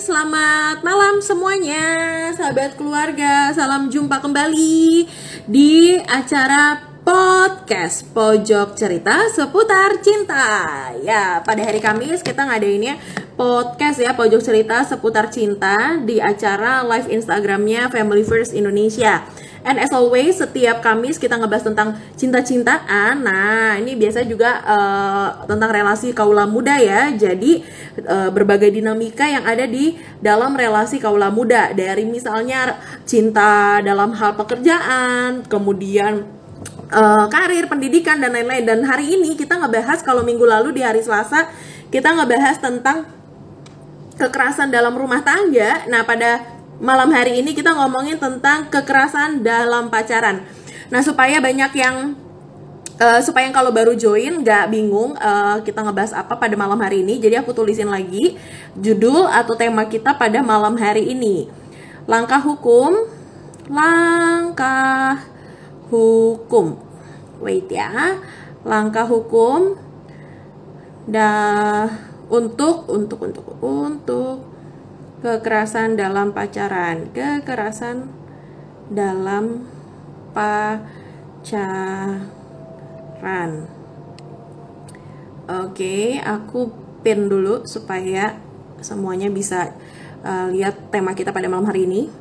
selamat malam semuanya, sahabat keluarga. Salam jumpa kembali di acara podcast Pojok Cerita Seputar Cinta. Ya, pada hari Kamis kita ngadainnya podcast ya, Pojok Cerita Seputar Cinta di acara live Instagramnya Family First Indonesia. And as always, setiap Kamis kita ngebahas tentang cinta-cintaan. Nah, ini biasa juga tentang relasi kaula muda ya. Jadi berbagai dinamika yang ada di dalam relasi kaula muda. Dari misalnya cinta dalam hal pekerjaan, kemudian karir, pendidikan, dan lain-lain. Dan hari ini kita ngebahas, kalau minggu lalu di hari Selasa kita ngebahas tentang kekerasan dalam rumah tangga. Nah, pada malam hari ini kita ngomongin tentang kekerasan dalam pacaran. Nah, supaya banyak yang supaya yang kalau baru join nggak bingung kita ngebahas apa pada malam hari ini, jadi aku tulisin lagi judul atau tema kita pada malam hari ini. Langkah hukum. Wait ya. Langkah hukum untuk kekerasan dalam pacaran. Kekerasan dalam pacaran. Oke, aku pin dulu supaya semuanya bisa lihat tema kita pada malam hari ini.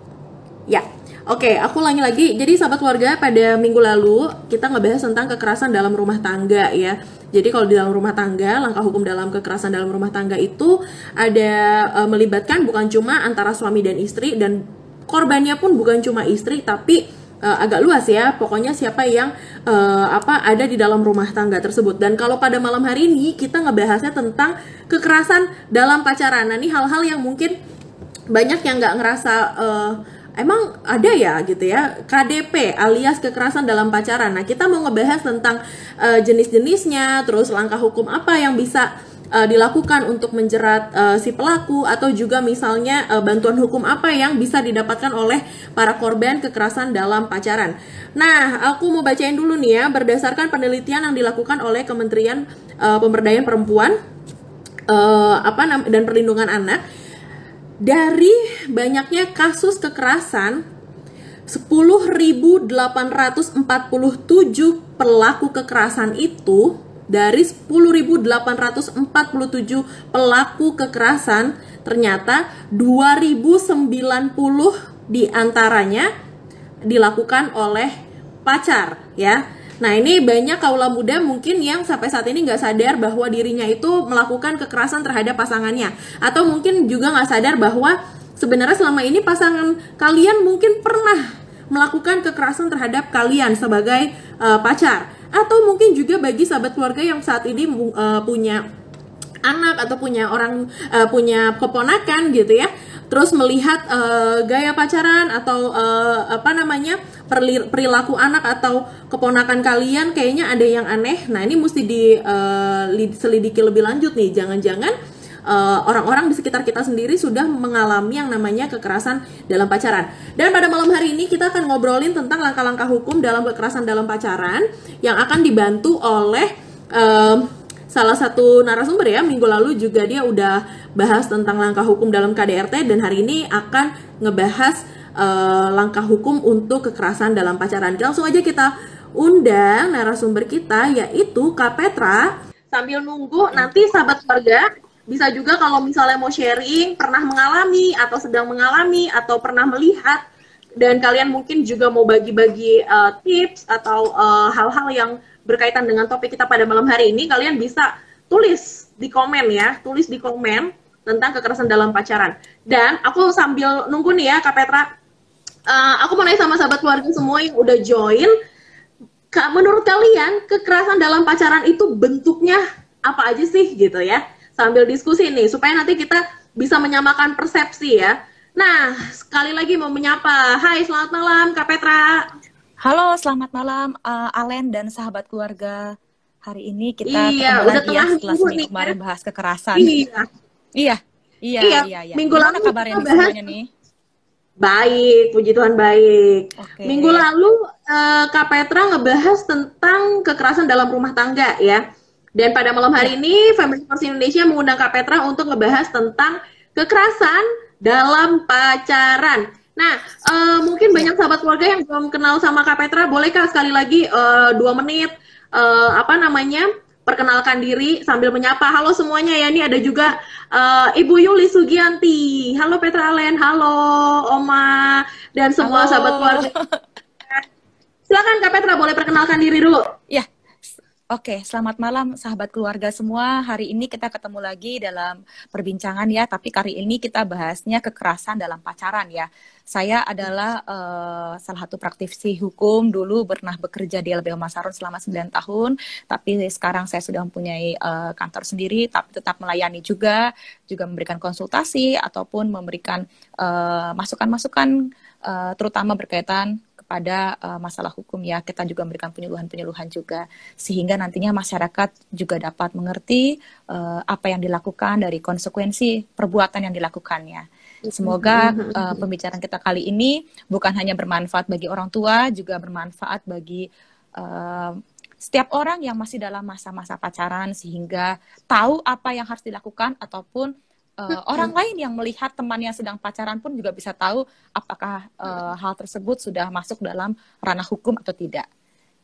Ya, oke, aku ulangi lagi. Jadi sahabat keluarga, pada minggu lalu kita ngebahas tentang kekerasan dalam rumah tangga ya. Jadi kalau di dalam rumah tangga, langkah hukum dalam kekerasan dalam rumah tangga itu ada melibatkan bukan cuma antara suami dan istri, dan korbannya pun bukan cuma istri, tapi agak luas ya. Pokoknya siapa yang ada di dalam rumah tangga tersebut. Dan kalau pada malam hari ini kita ngebahasnya tentang kekerasan dalam pacaran. Nah, ini hal-hal yang mungkin banyak yang nggak ngerasa emang ada ya gitu ya, KDP alias kekerasan dalam pacaran. Nah, kita mau ngebahas tentang jenis-jenisnya, terus langkah hukum apa yang bisa dilakukan untuk menjerat si pelaku, atau juga misalnya bantuan hukum apa yang bisa didapatkan oleh para korban kekerasan dalam pacaran. Nah, aku mau bacain dulu nih ya, berdasarkan penelitian yang dilakukan oleh Kementerian Pemberdayaan Perempuan dan Perlindungan Anak. Dari banyaknya kasus kekerasan, 10.847 pelaku kekerasan itu, dari 10.847 pelaku kekerasan, ternyata 2.090 diantaranya dilakukan oleh pacar ya. Nah, ini banyak kaula muda mungkin yang sampai saat ini nggak sadar bahwa dirinya itu melakukan kekerasan terhadap pasangannya. Atau mungkin juga nggak sadar bahwa sebenarnya selama ini pasangan kalian mungkin pernah melakukan kekerasan terhadap kalian sebagai pacar. Atau mungkin juga bagi sahabat keluarga yang saat ini punya anak atau punya keponakan gitu ya, terus melihat gaya pacaran atau perilaku anak atau keponakan kalian kayaknya ada yang aneh. Nah, ini mesti diselidiki lebih lanjut nih. Jangan-jangan orang-orang di sekitar kita sendiri sudah mengalami yang namanya kekerasan dalam pacaran. Dan pada malam hari ini kita akan ngobrolin tentang langkah-langkah hukum dalam kekerasan dalam pacaran yang akan dibantu oleh salah satu narasumber ya. Minggu lalu juga dia udah bahas tentang langkah hukum dalam KDRT, dan hari ini akan ngebahas langkah hukum untuk kekerasan dalam pacaran. Langsung aja kita undang narasumber kita, yaitu Kak Petra. Sambil nunggu, nanti sahabat keluarga bisa juga kalau misalnya mau sharing, pernah mengalami atau sedang mengalami atau pernah melihat, dan kalian mungkin juga mau bagi-bagi tips atau hal-hal yang berkaitan dengan topik kita pada malam hari ini, kalian bisa tulis di komen ya, tulis di komen tentang kekerasan dalam pacaran. Dan aku sambil nunggu nih ya Kak Petra, aku mau nanya sama sahabat keluarga semua yang udah join, menurut kalian kekerasan dalam pacaran itu bentuknya apa aja sih gitu ya? Sambil diskusi nih, supaya nanti kita bisa menyamakan persepsi ya. Nah, sekali lagi mau menyapa, hai selamat malam Kak Petra. Halo, selamat malam Alen dan sahabat keluarga. Hari ini kita ketemu lagi ya setelah seminggu kemarin bahas kekerasan. Iya. Minggu lalu kabarnya nih semuanya nih? Baik, puji Tuhan baik. Okay. Minggu lalu Kak Petra ngebahas tentang kekerasan dalam rumah tangga ya. Dan pada malam hari ini Family First Indonesia mengundang Kak Petra untuk ngebahas tentang kekerasan dalam pacaran. Nah, mungkin banyak sahabat keluarga yang belum kenal sama Kak Petra, bolehkah sekali lagi 2 menit apa namanya perkenalkan diri sambil menyapa. Halo semuanya ya, ini ada juga Ibu Yuli Sugianti. Halo Petra Alen, halo Oma dan semua Halo. sahabat keluarga. Silakan Kak Petra, boleh perkenalkan diri dulu. Ya, oke, selamat malam sahabat keluarga semua. Hari ini kita ketemu lagi dalam perbincangan ya, tapi kali ini kita bahasnya kekerasan dalam pacaran ya. Saya adalah salah satu praktisi hukum, dulu pernah bekerja di LBH Masarun selama 9 tahun, tapi sekarang saya sudah mempunyai kantor sendiri, tapi tetap melayani juga memberikan konsultasi ataupun memberikan masukan-masukan terutama berkaitan pada masalah hukum ya. Kita juga memberikan penyuluhan-penyuluhan juga sehingga nantinya masyarakat juga dapat mengerti apa yang dilakukan dari konsekuensi perbuatan yang dilakukannya. Semoga pembicaraan kita kali ini bukan hanya bermanfaat bagi orang tua, juga bermanfaat bagi setiap orang yang masih dalam masa-masa pacaran sehingga tahu apa yang harus dilakukan ataupun orang lain yang melihat teman yang sedang pacaran pun juga bisa tahu apakah hal tersebut sudah masuk dalam ranah hukum atau tidak.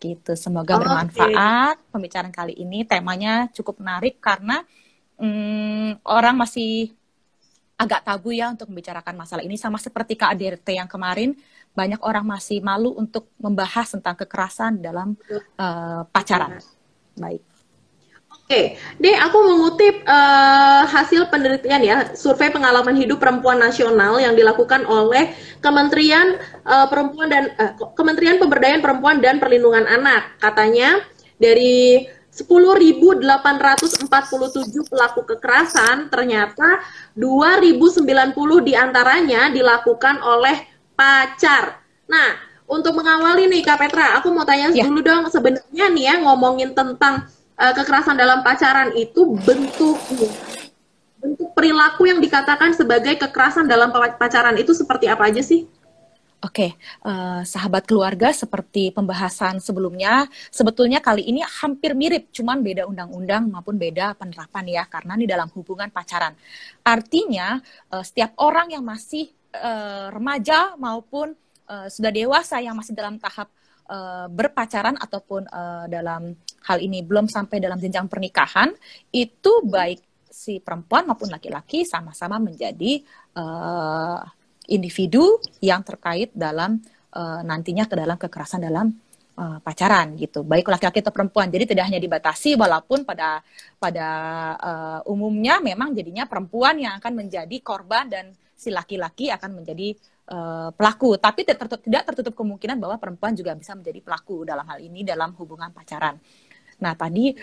Gitu. Semoga bermanfaat. Pembicaraan kali ini temanya cukup menarik karena orang masih agak tabu ya untuk membicarakan masalah ini. Sama seperti KADRT yang kemarin, banyak orang masih malu untuk membahas tentang kekerasan dalam pacaran. Baik. Oke, deh aku mengutip hasil penelitian ya, survei pengalaman hidup perempuan nasional yang dilakukan oleh Kementerian Kementerian Pemberdayaan Perempuan dan Perlindungan Anak. Katanya dari 10.847 pelaku kekerasan, ternyata 2.090 diantaranya dilakukan oleh pacar. Nah, untuk mengawali nih Kak Petra, aku mau tanya dulu dong, sebenarnya nih ya ngomongin tentang kekerasan dalam pacaran itu bentuk perilaku yang dikatakan sebagai kekerasan dalam pacaran itu seperti apa aja sih? Oke, sahabat keluarga, seperti pembahasan sebelumnya, sebetulnya kali ini hampir mirip, cuman beda undang-undang maupun beda penerapan ya, karena ini dalam hubungan pacaran. Artinya, setiap orang yang masih remaja maupun sudah dewasa yang masih dalam tahap berpacaran ataupun dalam hal ini belum sampai dalam jenjang pernikahan, itu baik si perempuan maupun laki-laki sama-sama menjadi individu yang terkait dalam nantinya ke dalam kekerasan dalam pacaran gitu, baik laki-laki atau perempuan. Jadi tidak hanya dibatasi, walaupun pada umumnya memang jadinya perempuan yang akan menjadi korban dan si laki-laki akan menjadi pelaku, tapi tidak tertutup kemungkinan bahwa perempuan juga bisa menjadi pelaku dalam hal ini dalam hubungan pacaran. Nah tadi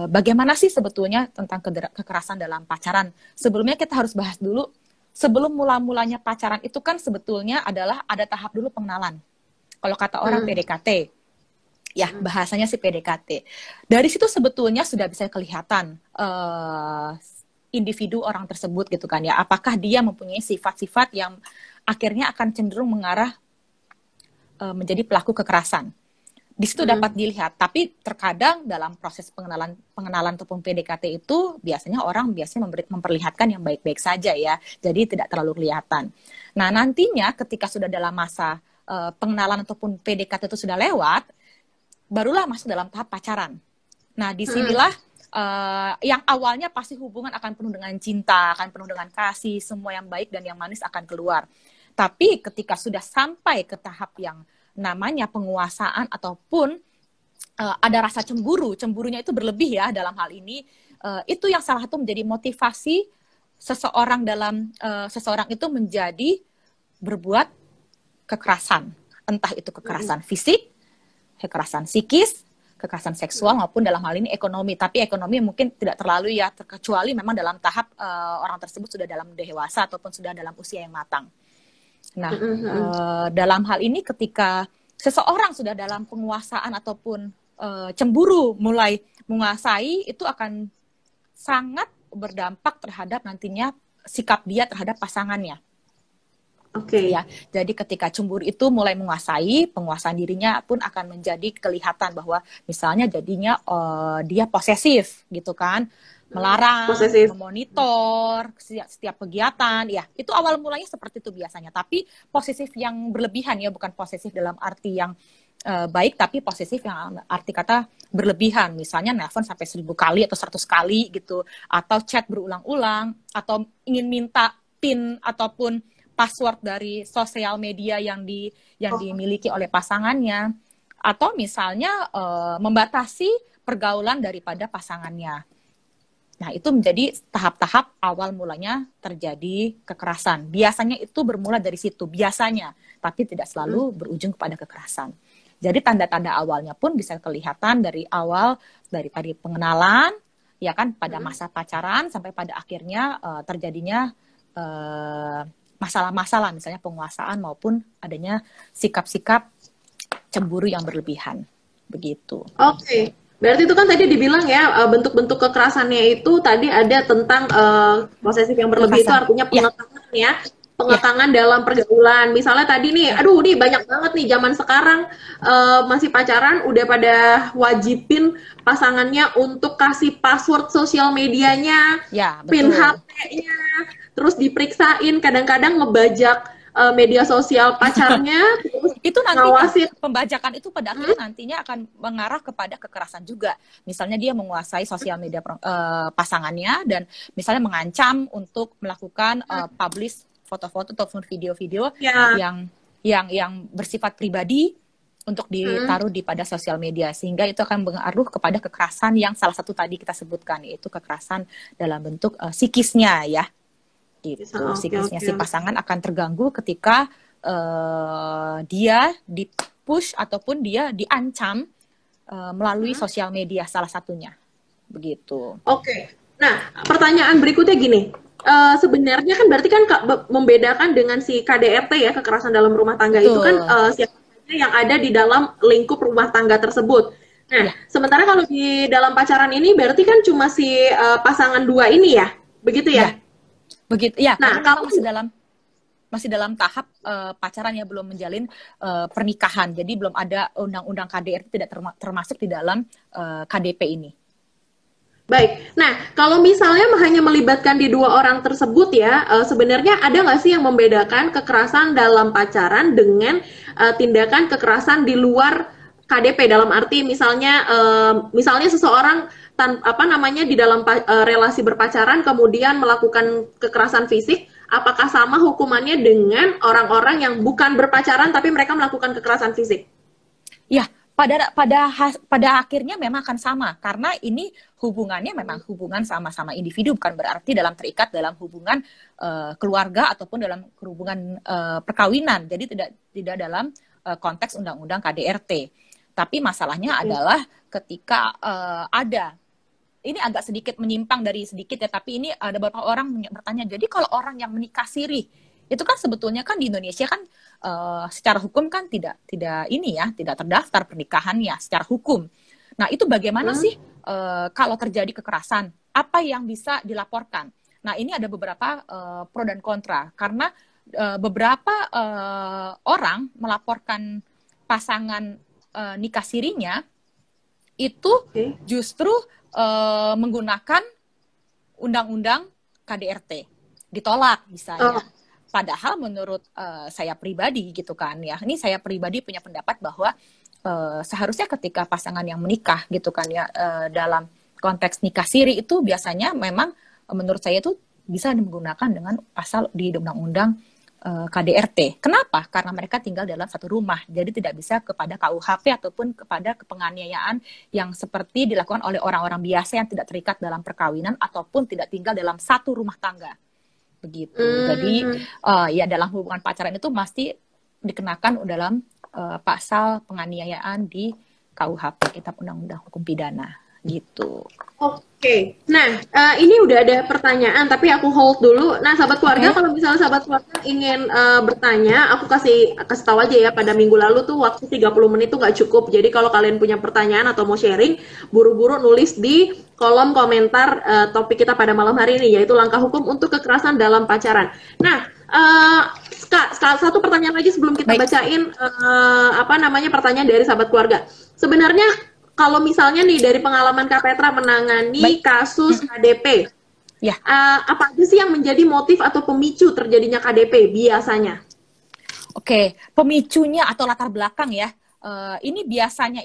bagaimana sih sebetulnya tentang kekerasan dalam pacaran? Sebelumnya kita harus bahas dulu, sebelum mula-mulanya pacaran itu kan sebetulnya adalah ada tahap dulu pengenalan. Kalau kata orang PDKT, ya bahasanya sih PDKT. Dari situ sebetulnya sudah bisa kelihatan individu orang tersebut gitu kan ya. Apakah dia mempunyai sifat-sifat yang akhirnya akan cenderung mengarah menjadi pelaku kekerasan. Di situ dapat dilihat, tapi terkadang dalam proses pengenalan ataupun PDKT itu biasanya orang memperlihatkan yang baik-baik saja ya, jadi tidak terlalu kelihatan. Nah nantinya ketika sudah dalam masa pengenalan ataupun PDKT itu sudah lewat, barulah masuk dalam tahap pacaran. Nah disinilah yang awalnya pasti hubungan akan penuh dengan cinta, akan penuh dengan kasih, semua yang baik dan yang manis akan keluar. Tapi ketika sudah sampai ke tahap yang namanya penguasaan ataupun ada rasa cemburu, cemburunya itu berlebih ya dalam hal ini, itu yang salah satu menjadi motivasi seseorang itu menjadi berbuat kekerasan, entah itu kekerasan fisik, kekerasan psikis, kekerasan seksual maupun dalam hal ini ekonomi. Tapi ekonomi mungkin tidak terlalu ya, kecuali memang dalam tahap orang tersebut sudah dalam dewasa ataupun sudah dalam usia yang matang. Nah, dalam hal ini ketika seseorang sudah dalam penguasaan ataupun cemburu mulai menguasai, itu akan sangat berdampak terhadap nantinya sikap dia terhadap pasangannya. Oke. Ya, jadi ketika cemburu itu mulai menguasai, penguasaan dirinya pun akan menjadi kelihatan bahwa misalnya jadinya dia posesif gitu kan. melarang, posesif, memonitor setiap kegiatan, ya itu awal mulanya seperti itu biasanya. Tapi posesif yang berlebihan ya, bukan posesif dalam arti yang baik, tapi posesif yang arti kata berlebihan. Misalnya nelpon sampai 1000 kali atau 100 kali gitu, atau chat berulang-ulang, atau ingin minta PIN ataupun password dari sosial media yang dimiliki oleh pasangannya, atau misalnya membatasi pergaulan daripada pasangannya. Nah, itu menjadi tahap-tahap awal mulanya terjadi kekerasan. Biasanya itu bermula dari situ, biasanya, tapi tidak selalu berujung kepada kekerasan. Jadi tanda-tanda awalnya pun bisa kelihatan dari awal, dari pengenalan, ya kan, pada masa pacaran sampai pada akhirnya terjadinya masalah-masalah, misalnya penguasaan maupun adanya sikap-sikap cemburu yang berlebihan, begitu. Oke. Berarti itu kan tadi dibilang ya, bentuk-bentuk kekerasannya itu tadi ada tentang posesif yang berlebih, itu artinya pengekangan ya. Pengekangan dalam pergaulan. Misalnya tadi nih, aduh nih banyak banget nih zaman sekarang masih pacaran udah pada wajibin pasangannya untuk kasih password sosial medianya, PIN HP-nya, terus diperiksain, kadang-kadang ngebajak media sosial pacarnya, terus itu nanti pembajakan itu pada akhirnya nantinya akan mengarah kepada kekerasan juga. Misalnya dia menguasai sosial media pasangannya dan misalnya mengancam untuk melakukan publish foto-foto ataupun video-video yang bersifat pribadi untuk ditaruh pada sosial media, sehingga itu akan mengaruh kepada kekerasan yang salah satu tadi kita sebutkan, yaitu kekerasan dalam bentuk psikisnya ya. Gitu. Psikisnya si pasangan akan terganggu ketika dia di-push ataupun dia diancam melalui sosial media salah satunya, begitu. Oke. Nah, pertanyaan berikutnya gini, sebenarnya kan berarti kan membedakan dengan si KDRT ya, kekerasan dalam rumah tangga. Betul. Itu kan siapa saja yang ada di dalam lingkup rumah tangga tersebut. Nah, sementara kalau di dalam pacaran ini berarti kan cuma si pasangan dua ini ya, begitu ya? Begitu ya. Nah, kalau masih dalam tahap pacaran ya, belum menjalin pernikahan, jadi belum ada undang-undang KDRT, tidak termasuk di dalam KDP ini. Baik. Nah, kalau misalnya hanya melibatkan di dua orang tersebut ya, sebenarnya ada nggak sih yang membedakan kekerasan dalam pacaran dengan tindakan kekerasan di luar KDP, dalam arti misalnya seseorang di dalam relasi berpacaran kemudian melakukan kekerasan fisik, apakah sama hukumannya dengan orang-orang yang bukan berpacaran tapi mereka melakukan kekerasan fisik? Ya, pada akhirnya memang akan sama, karena ini hubungannya memang hubungan sama-sama individu, bukan berarti terikat dalam hubungan keluarga ataupun dalam hubungan perkawinan. Jadi tidak dalam konteks undang-undang KDRT. Tapi masalahnya adalah ketika ini agak sedikit menyimpang dari sedikit ya, tapi ini ada beberapa orang bertanya, jadi kalau orang yang menikah siri, itu kan sebetulnya kan di Indonesia kan secara hukum kan tidak terdaftar pernikahannya secara hukum. Nah, itu bagaimana sih kalau terjadi kekerasan, apa yang bisa dilaporkan? Nah, ini ada beberapa pro dan kontra, karena beberapa orang melaporkan pasangan nikah sirinya itu justru menggunakan undang-undang KDRT, ditolak misalnya. Padahal menurut saya pribadi gitu kan ya, ini saya pribadi punya pendapat bahwa seharusnya ketika pasangan yang menikah gitu kan ya, dalam konteks nikah siri itu biasanya memang menurut saya itu bisa menggunakan dengan pasal di undang-undang KDRT. Kenapa? Karena mereka tinggal dalam satu rumah, jadi tidak bisa kepada KUHP ataupun kepada penganiayaan yang seperti dilakukan oleh orang-orang biasa yang tidak terikat dalam perkawinan ataupun tidak tinggal dalam satu rumah tangga. Begitu. Jadi ya dalam hubungan pacaran itu pasti dikenakan dalam pasal penganiayaan di KUHP, Kitab Undang-Undang Hukum Pidana gitu. Oke. Nah, ini udah ada pertanyaan tapi aku hold dulu. Nah, sahabat keluarga, kalau misalnya sahabat keluarga ingin bertanya, aku kasih tahu aja ya, pada minggu lalu tuh waktu 30 menit tuh nggak cukup. Jadi kalau kalian punya pertanyaan atau mau sharing, buru-buru nulis di kolom komentar topik kita pada malam hari ini, yaitu langkah hukum untuk kekerasan dalam pacaran. Nah, Kak, satu pertanyaan lagi sebelum kita bacain pertanyaan dari sahabat keluarga. Sebenarnya kalau misalnya nih dari pengalaman Kak Petra menangani Baik. kasus KDP, Ya. apa aja sih yang menjadi motif atau pemicu terjadinya KDP biasanya? Oke, pemicunya atau latar belakang ya. Ini biasanya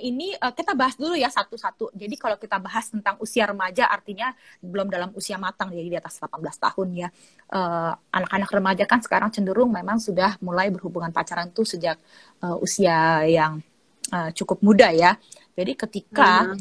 kita bahas dulu ya satu-satu. Jadi kalau kita bahas tentang usia remaja artinya belum dalam usia matang, jadi di atas 18 tahun ya. Anak-anak remaja kan sekarang cenderung memang sudah mulai berhubungan pacaran tuh sejak usia yang cukup muda ya. Jadi ketika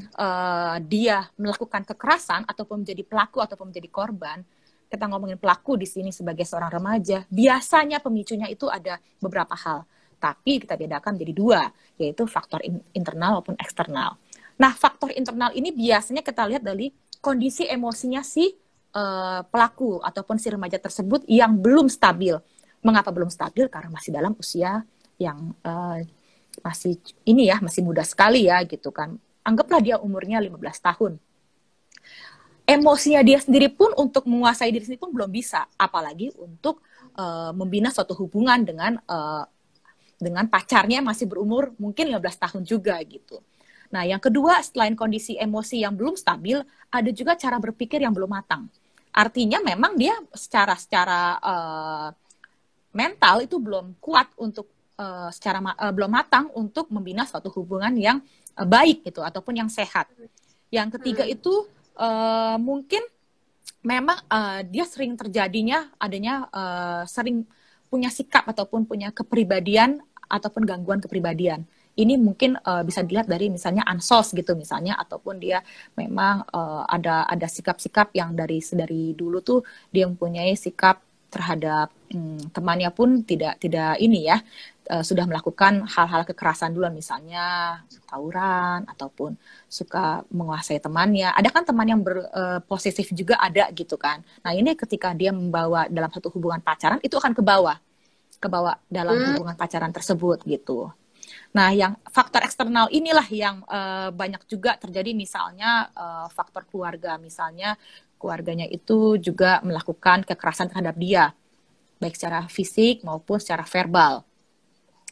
dia melakukan kekerasan ataupun menjadi pelaku ataupun menjadi korban, kita ngomongin pelaku di sini sebagai seorang remaja, biasanya pemicunya itu ada beberapa hal. Tapi kita bedakan jadi dua, yaitu faktor internal maupun eksternal. Nah, faktor internal ini biasanya kita lihat dari kondisi emosinya si pelaku ataupun si remaja tersebut yang belum stabil. Mengapa belum stabil? Karena masih dalam usia yang masih muda sekali ya gitu kan. Anggaplah dia umurnya 15 tahun. Emosinya dia sendiri pun untuk menguasai diri sendiri pun belum bisa, apalagi untuk membina suatu hubungan dengan pacarnya yang masih berumur mungkin 15 tahun juga gitu. Nah, yang kedua, selain kondisi emosi yang belum stabil, ada juga cara berpikir yang belum matang. Artinya memang dia secara mental itu belum kuat untuk belum matang untuk membina suatu hubungan yang baik gitu ataupun yang sehat. Yang ketiga itu mungkin memang dia sering terjadinya adanya sering punya sikap ataupun punya kepribadian ataupun gangguan kepribadian. Ini mungkin bisa dilihat dari misalnya ansos gitu misalnya, ataupun dia memang ada sikap-sikap yang dari dulu tuh dia mempunyai sikap terhadap temannya pun tidak ini ya, sudah melakukan hal-hal kekerasan duluan, misalnya tawuran ataupun suka menguasai temannya. Ada kan teman yang posesif juga ada gitu kan. Nah, ini ketika dia membawa dalam satu hubungan pacaran itu akan ke bawah dalam hubungan pacaran tersebut gitu. Nah, yang faktor eksternal inilah yang banyak juga terjadi, misalnya faktor keluarga, misalnya keluarganya itu juga melakukan kekerasan terhadap dia, baik secara fisik maupun secara verbal.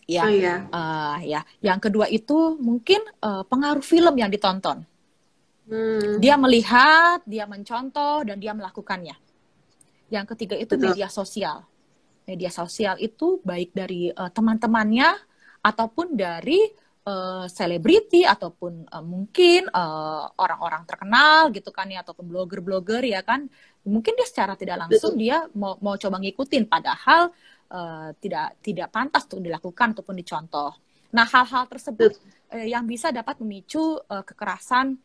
Ya, ya. Yang kedua itu mungkin pengaruh film yang ditonton. Dia melihat, dia mencontoh, dan dia melakukannya. Yang ketiga itu media sosial. Media sosial itu baik dari teman-temannya ataupun dari selebriti ataupun mungkin orang-orang terkenal gitu kan ya, ataupun blogger-blogger ya kan. Mungkin dia secara tidak langsung dia mau coba ngikutin, padahal tidak pantas untuk dilakukan ataupun dicontoh. Nah, hal-hal tersebut yang bisa dapat memicu kekerasan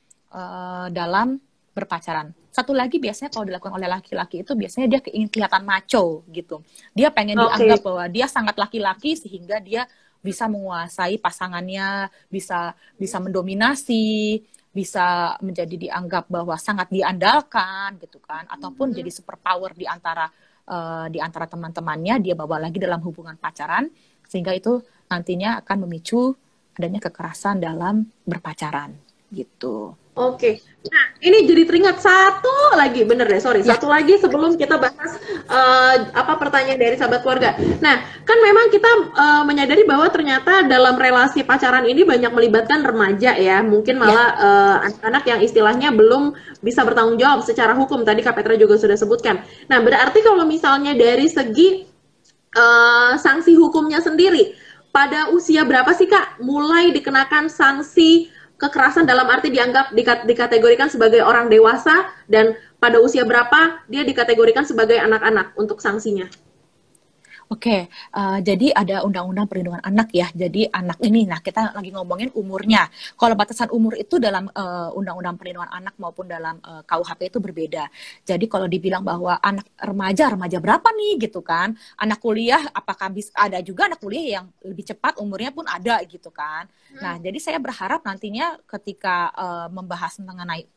dalam berpacaran. Satu lagi biasanya kalau dilakukan oleh laki-laki itu biasanya dia ingin kelihatan macho gitu. Dia pengen dianggap bahwa dia sangat laki-laki sehingga dia bisa menguasai pasangannya, bisa mendominasi, bisa menjadi dianggap bahwa sangat diandalkan gitu kan, ataupun jadi superpower di antara teman-temannya, dia bawa lagi dalam hubungan pacaran, sehingga itu nantinya akan memicu adanya kekerasan dalam berpacaran gitu. Oke, nah ini jadi teringat satu lagi, satu lagi sebelum kita bahas pertanyaan dari sahabat keluarga. Nah, kan memang kita menyadari bahwa ternyata dalam relasi pacaran ini banyak melibatkan remaja ya, mungkin malah anak-anak yang istilahnya belum bisa bertanggung jawab secara hukum. Tadi Kak Petra juga sudah sebutkan. Nah, berarti kalau misalnya dari segi sanksi hukumnya sendiri, pada usia berapa sih Kak mulai dikenakan sanksi kekerasan, dalam arti dianggap dikategorikan sebagai orang dewasa, dan pada usia berapa dia dikategorikan sebagai anak-anak untuk sanksinya? Oke, jadi ada Undang-Undang Perlindungan Anak ya. Jadi anak ini, nah kita lagi ngomongin umurnya. Kalau batasan umur itu dalam Undang-Undang Perlindungan Anak maupun dalam KUHP itu berbeda. Jadi kalau dibilang bahwa anak remaja berapa nih gitu kan? Anak kuliah, apakah ada juga anak kuliah yang lebih cepat umurnya pun ada gitu kan? Nah, jadi saya berharap nantinya ketika membahas mengenai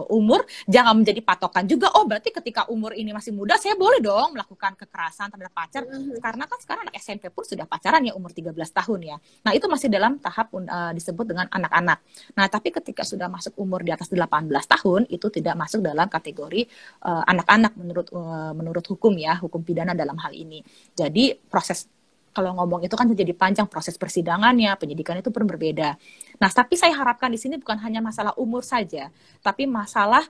umur, jangan menjadi patokan juga, oh berarti ketika umur ini masih muda saya boleh dong melakukan kekerasan terhadap pacar, karena kan sekarang anak SMP pun sudah pacaran ya umur 13 tahun ya. Nah, itu masih dalam tahap disebut dengan anak-anak. Nah, tapi ketika sudah masuk umur di atas 18 tahun itu tidak masuk dalam kategori anak-anak menurut hukum ya, hukum pidana dalam hal ini. Jadi proses kalau ngomong itu kan jadi panjang proses persidangannya, penyidikan itu pun berbeda. Nah, tapi saya harapkan di sini bukan hanya masalah umur saja, tapi masalah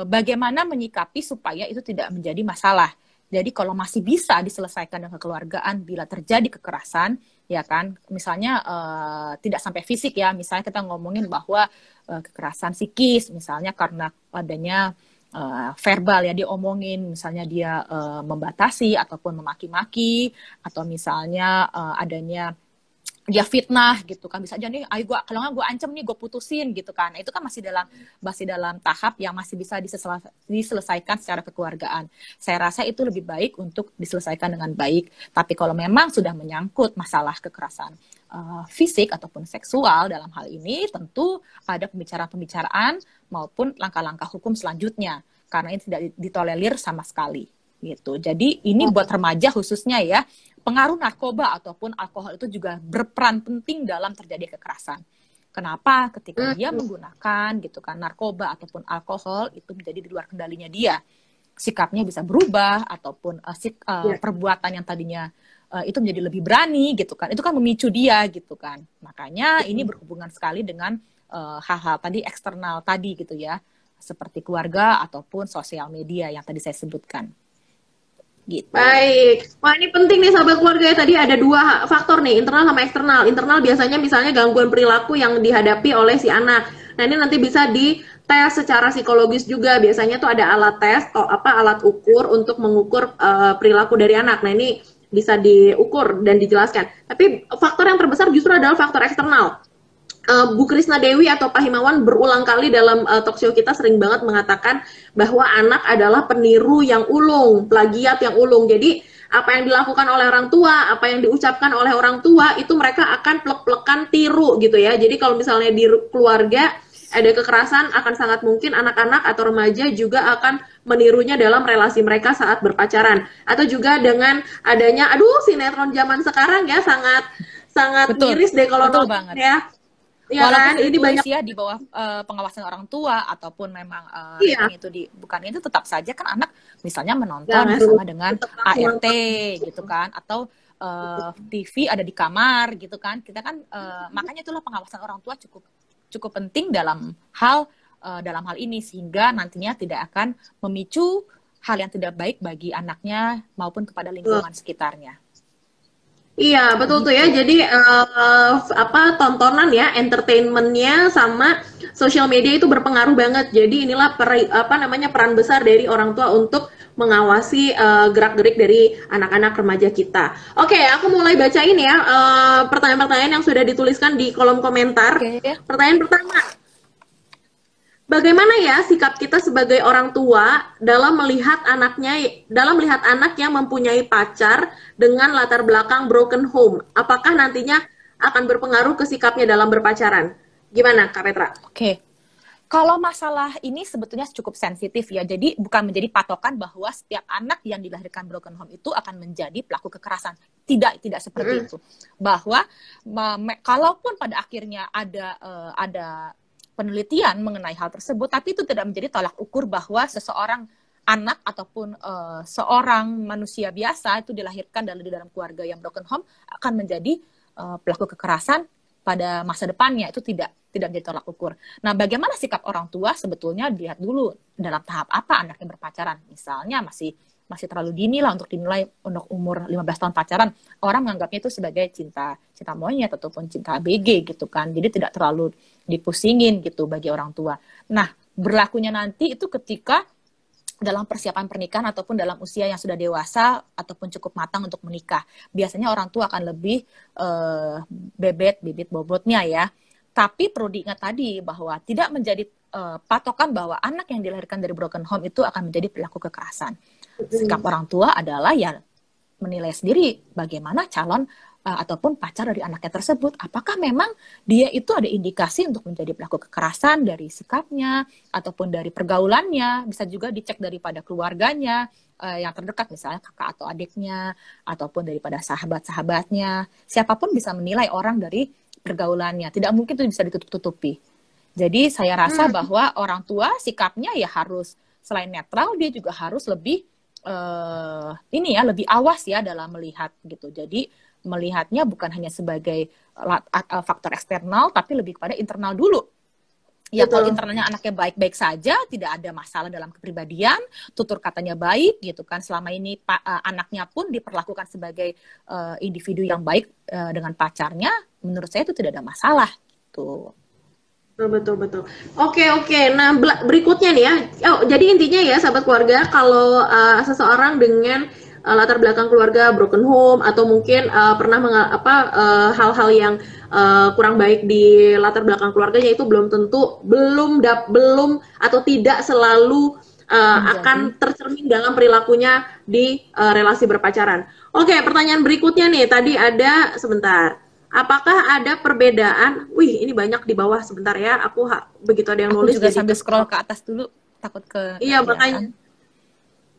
bagaimana menyikapi supaya itu tidak menjadi masalah. Jadi kalau masih bisa diselesaikan dengan kekeluargaan bila terjadi kekerasan, ya kan, misalnya tidak sampai fisik ya, misalnya kita ngomongin bahwa kekerasan psikis, misalnya karena adanya verbal ya, diomongin, misalnya dia membatasi ataupun memaki-maki, atau misalnya adanya dia fitnah gitu kan, bisa aja nih, ayo gua kalau nggak gue ancam nih, gue putusin gitu kan. Nah, itu kan masih dalam tahap yang masih bisa diselesaikan secara kekeluargaan. Saya rasa itu lebih baik untuk diselesaikan dengan baik. Tapi kalau memang sudah menyangkut masalah kekerasan fisik ataupun seksual dalam hal ini, tentu ada pembicaraan maupun langkah-langkah hukum selanjutnya, karena ini tidak ditolerir sama sekali gitu. Jadi ini buat remaja khususnya ya, pengaruh narkoba ataupun alkohol itu juga berperan penting dalam terjadi kekerasan. Kenapa? Ketika dia menggunakan gitu kan narkoba ataupun alkohol, itu menjadi di luar kendalinya dia, sikapnya bisa berubah, ataupun perbuatan yang tadinya itu menjadi lebih berani gitu kan, itu kan memicu dia gitu kan. Makanya ini berhubungan sekali dengan hal-hal tadi eksternal tadi gitu ya, seperti keluarga ataupun sosial media yang tadi saya sebutkan. Gitu. Baik, wah ini penting nih sahabat keluarga ya. Tadi ada dua faktor nih, internal sama eksternal. Internal biasanya misalnya gangguan perilaku yang dihadapi oleh si anak. Nah ini nanti bisa dites secara psikologis juga. Biasanya tuh ada alat tes atau alat ukur untuk mengukur perilaku dari anak. Nah ini bisa diukur dan dijelaskan. Tapi faktor yang terbesar justru adalah faktor eksternal. Bu Krisna Dewi atau Pak Himawan berulang kali dalam talk show kita sering banget mengatakan bahwa anak adalah peniru yang ulung, plagiat yang ulung. Jadi apa yang dilakukan oleh orang tua, apa yang diucapkan oleh orang tua, itu mereka akan plek-plekan tiru gitu ya. Jadi kalau misalnya di keluarga ada kekerasan, akan sangat mungkin anak-anak atau remaja juga akan menirunya dalam relasi mereka saat berpacaran. Atau juga dengan adanya, sinetron zaman sekarang ya, sangat miris deh kalau nonton ya. Ya, walaupun kan, ini banyak ya di bawah pengawasan orang tua ataupun memang itu bukan itu, tetap saja kan anak misalnya menonton bersama dengan ART gitu kan, atau TV ada di kamar gitu kan, kita kan makanya itulah pengawasan orang tua cukup penting dalam hal ini, sehingga nantinya tidak akan memicu hal yang tidak baik bagi anaknya maupun kepada lingkungan sekitarnya. Iya, betul tuh ya. Jadi tontonan ya, entertainmentnya sama sosial media itu berpengaruh banget. Jadi inilah peran besar dari orang tua untuk mengawasi gerak-gerik dari anak-anak remaja kita. Oke, aku mulai bacain ya pertanyaan-pertanyaan yang sudah dituliskan di kolom komentar. Pertanyaan pertama. Bagaimana ya sikap kita sebagai orang tua dalam melihat anak yang mempunyai pacar dengan latar belakang broken home? Apakah nantinya akan berpengaruh ke sikapnya dalam berpacaran? Gimana, Kak Petra? Oke. Kalau masalah ini sebetulnya cukup sensitif ya. Jadi bukan menjadi patokan bahwa setiap anak yang dilahirkan broken home itu akan menjadi pelaku kekerasan. Tidak seperti itu. Bahwa kalaupun pada akhirnya ada penelitian mengenai hal tersebut, tapi itu tidak menjadi tolak ukur bahwa seseorang anak ataupun seorang manusia biasa itu dilahirkan di dalam keluarga yang broken home akan menjadi pelaku kekerasan pada masa depannya. Itu tidak menjadi tolak ukur. Nah, bagaimana sikap orang tua sebetulnya dilihat dulu dalam tahap apa anaknya berpacaran. Misalnya masih terlalu dini lah untuk dinilai untuk umur 15 tahun pacaran. Orang menganggapnya itu sebagai cinta monyet ataupun cinta ABG gitu kan. Jadi tidak terlalu dipusingin gitu bagi orang tua. Nah, berlakunya nanti itu ketika dalam persiapan pernikahan ataupun dalam usia yang sudah dewasa ataupun cukup matang untuk menikah. Biasanya orang tua akan lebih bibit bobotnya ya. Tapi perlu diingat tadi bahwa tidak menjadi patokan bahwa anak yang dilahirkan dari broken home itu akan menjadi pelaku kekerasan. Sikap orang tua adalah ya menilai sendiri bagaimana calon ataupun pacar dari anaknya tersebut. Apakah memang dia itu ada indikasi untuk menjadi pelaku kekerasan dari sikapnya ataupun dari pergaulannya. Bisa juga dicek daripada keluarganya yang terdekat, misalnya kakak atau adiknya ataupun daripada sahabat-sahabatnya. Siapapun bisa menilai orang dari pergaulannya. Tidak mungkin itu bisa ditutup-tutupi. Jadi saya rasa bahwa orang tua sikapnya ya harus selain netral, dia juga harus lebih lebih awas ya dalam melihat gitu. Jadi melihatnya bukan hanya sebagai faktor eksternal, tapi lebih kepada internal dulu. Ya kalau internalnya anaknya baik-baik saja, tidak ada masalah dalam kepribadian, tutur katanya baik gitu kan. Selama ini anaknya pun diperlakukan sebagai individu yang baik dengan pacarnya, menurut saya itu tidak ada masalah gitu. Betul. Oke. Nah, berikutnya nih ya. Oh, jadi intinya ya, sahabat keluarga, kalau seseorang dengan latar belakang keluarga broken home atau mungkin pernah hal-hal yang kurang baik di latar belakang keluarganya, itu belum tentu belum atau tidak selalu akan tercermin dalam perilakunya di relasi berpacaran. Oke, pertanyaan berikutnya nih. Tadi ada sebentar. Apakah ada perbedaan? Wih, ini banyak di bawah, sebentar ya. Begitu ada yang nulis. Aku juga sambil scroll ke atas dulu, takut ke. Iya, makanya.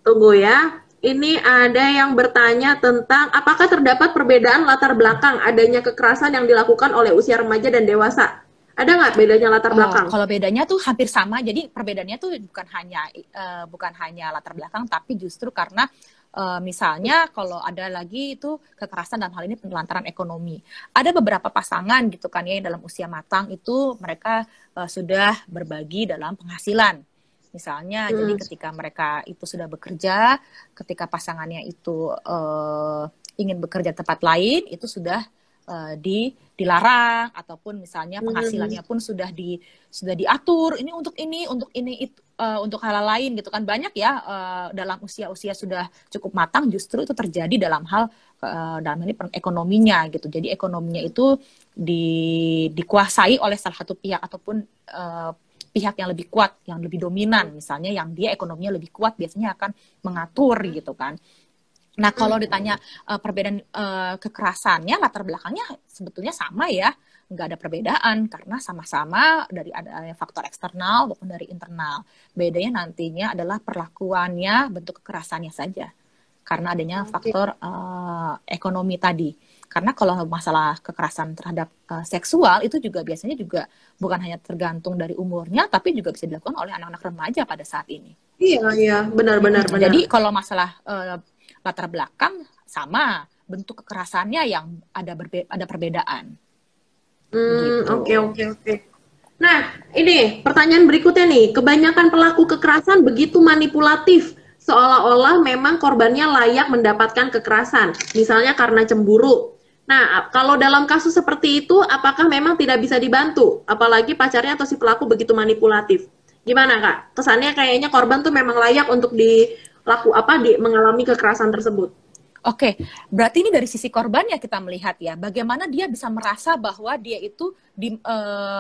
Tunggu ya. Ini ada yang bertanya tentang apakah terdapat perbedaan latar belakang adanya kekerasan yang dilakukan oleh usia remaja dan dewasa. Ada nggak bedanya latar belakang? Kalau bedanya tuh hampir sama. Jadi perbedaannya tuh bukan hanya latar belakang, tapi justru karena misalnya kalau ada lagi itu kekerasan dalam hal ini penelantaran ekonomi. Ada beberapa pasangan gitu kan ya yang dalam usia matang itu mereka sudah berbagi dalam penghasilan. Misalnya, jadi ketika mereka itu sudah bekerja, ketika pasangannya itu ingin bekerja tempat lain, itu sudah dilarang, ataupun misalnya penghasilannya pun sudah diatur. Ini, untuk hal lain gitu kan. Banyak ya dalam usia sudah cukup matang, justru itu terjadi dalam hal dalam ini ekonominya gitu. Jadi ekonominya itu dikuasai oleh salah satu pihak ataupun pihak yang lebih kuat, yang lebih dominan, misalnya yang dia ekonominya lebih kuat biasanya akan mengatur gitu kan. Nah kalau ditanya perbedaan kekerasannya, latar belakangnya sebetulnya sama ya, nggak ada perbedaan karena sama-sama dari ada faktor eksternal maupun dari internal. Bedanya nantinya adalah perlakuannya, bentuk kekerasannya saja karena adanya faktor ekonomi tadi. Karena kalau masalah kekerasan terhadap seksual itu juga biasanya juga bukan hanya tergantung dari umurnya, tapi juga bisa dilakukan oleh anak-anak remaja pada saat ini. Iya, benar. Jadi kalau masalah latar belakang sama, bentuk kekerasannya yang ada perbedaan. Oke. Nah, ini pertanyaan berikutnya nih. Kebanyakan pelaku kekerasan begitu manipulatif, seolah-olah memang korbannya layak mendapatkan kekerasan, misalnya karena cemburu. Nah, kalau dalam kasus seperti itu, apakah memang tidak bisa dibantu? Apalagi pacarnya atau si pelaku begitu manipulatif. Gimana, Kak? Kesannya kayaknya korban tuh memang layak untuk mengalami kekerasan tersebut. Oke, berarti ini dari sisi korban ya kita melihat ya, bagaimana dia bisa merasa bahwa dia itu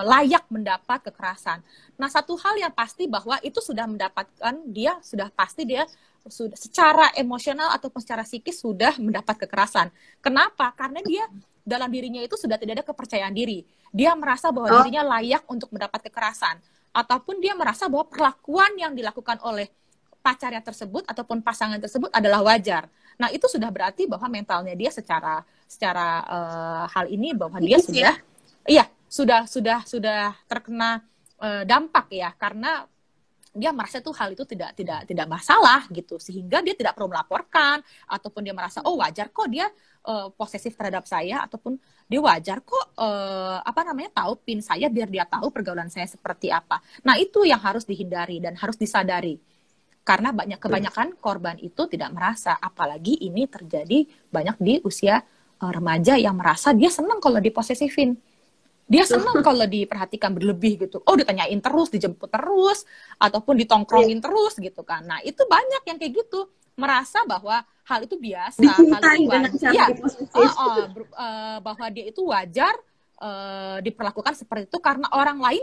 layak mendapat kekerasan. Nah, satu hal yang pasti bahwa itu sudah secara emosional ataupun secara psikis sudah mendapat kekerasan. Kenapa? Karena dia dalam dirinya itu sudah tidak ada kepercayaan diri. Dia merasa bahwa dirinya layak untuk mendapat kekerasan. Ataupun dia merasa bahwa perlakuan yang dilakukan oleh pacarnya tersebut ataupun pasangan tersebut adalah wajar. Nah, itu sudah berarti bahwa mentalnya dia secara hal ini bahwa dia sudah terkena dampak ya, karena dia merasa tuh hal itu tidak masalah gitu, sehingga dia tidak perlu melaporkan ataupun dia merasa wajar kok dia posesif terhadap saya, ataupun dia wajar kok tahu pin saya biar dia tahu pergaulan saya seperti apa. Nah, itu yang harus dihindari dan harus disadari. Karena kebanyakan korban itu tidak merasa, apalagi ini terjadi banyak di usia remaja yang merasa dia senang kalau diposesifin. Dia senang kalau diperhatikan berlebih gitu. Ditanyain terus, dijemput terus, ataupun ditongkrongin terus gitu kan. Nah, itu banyak yang kayak gitu. Merasa bahwa hal itu biasa. Bahwa dia itu wajar diperlakukan seperti itu karena orang lain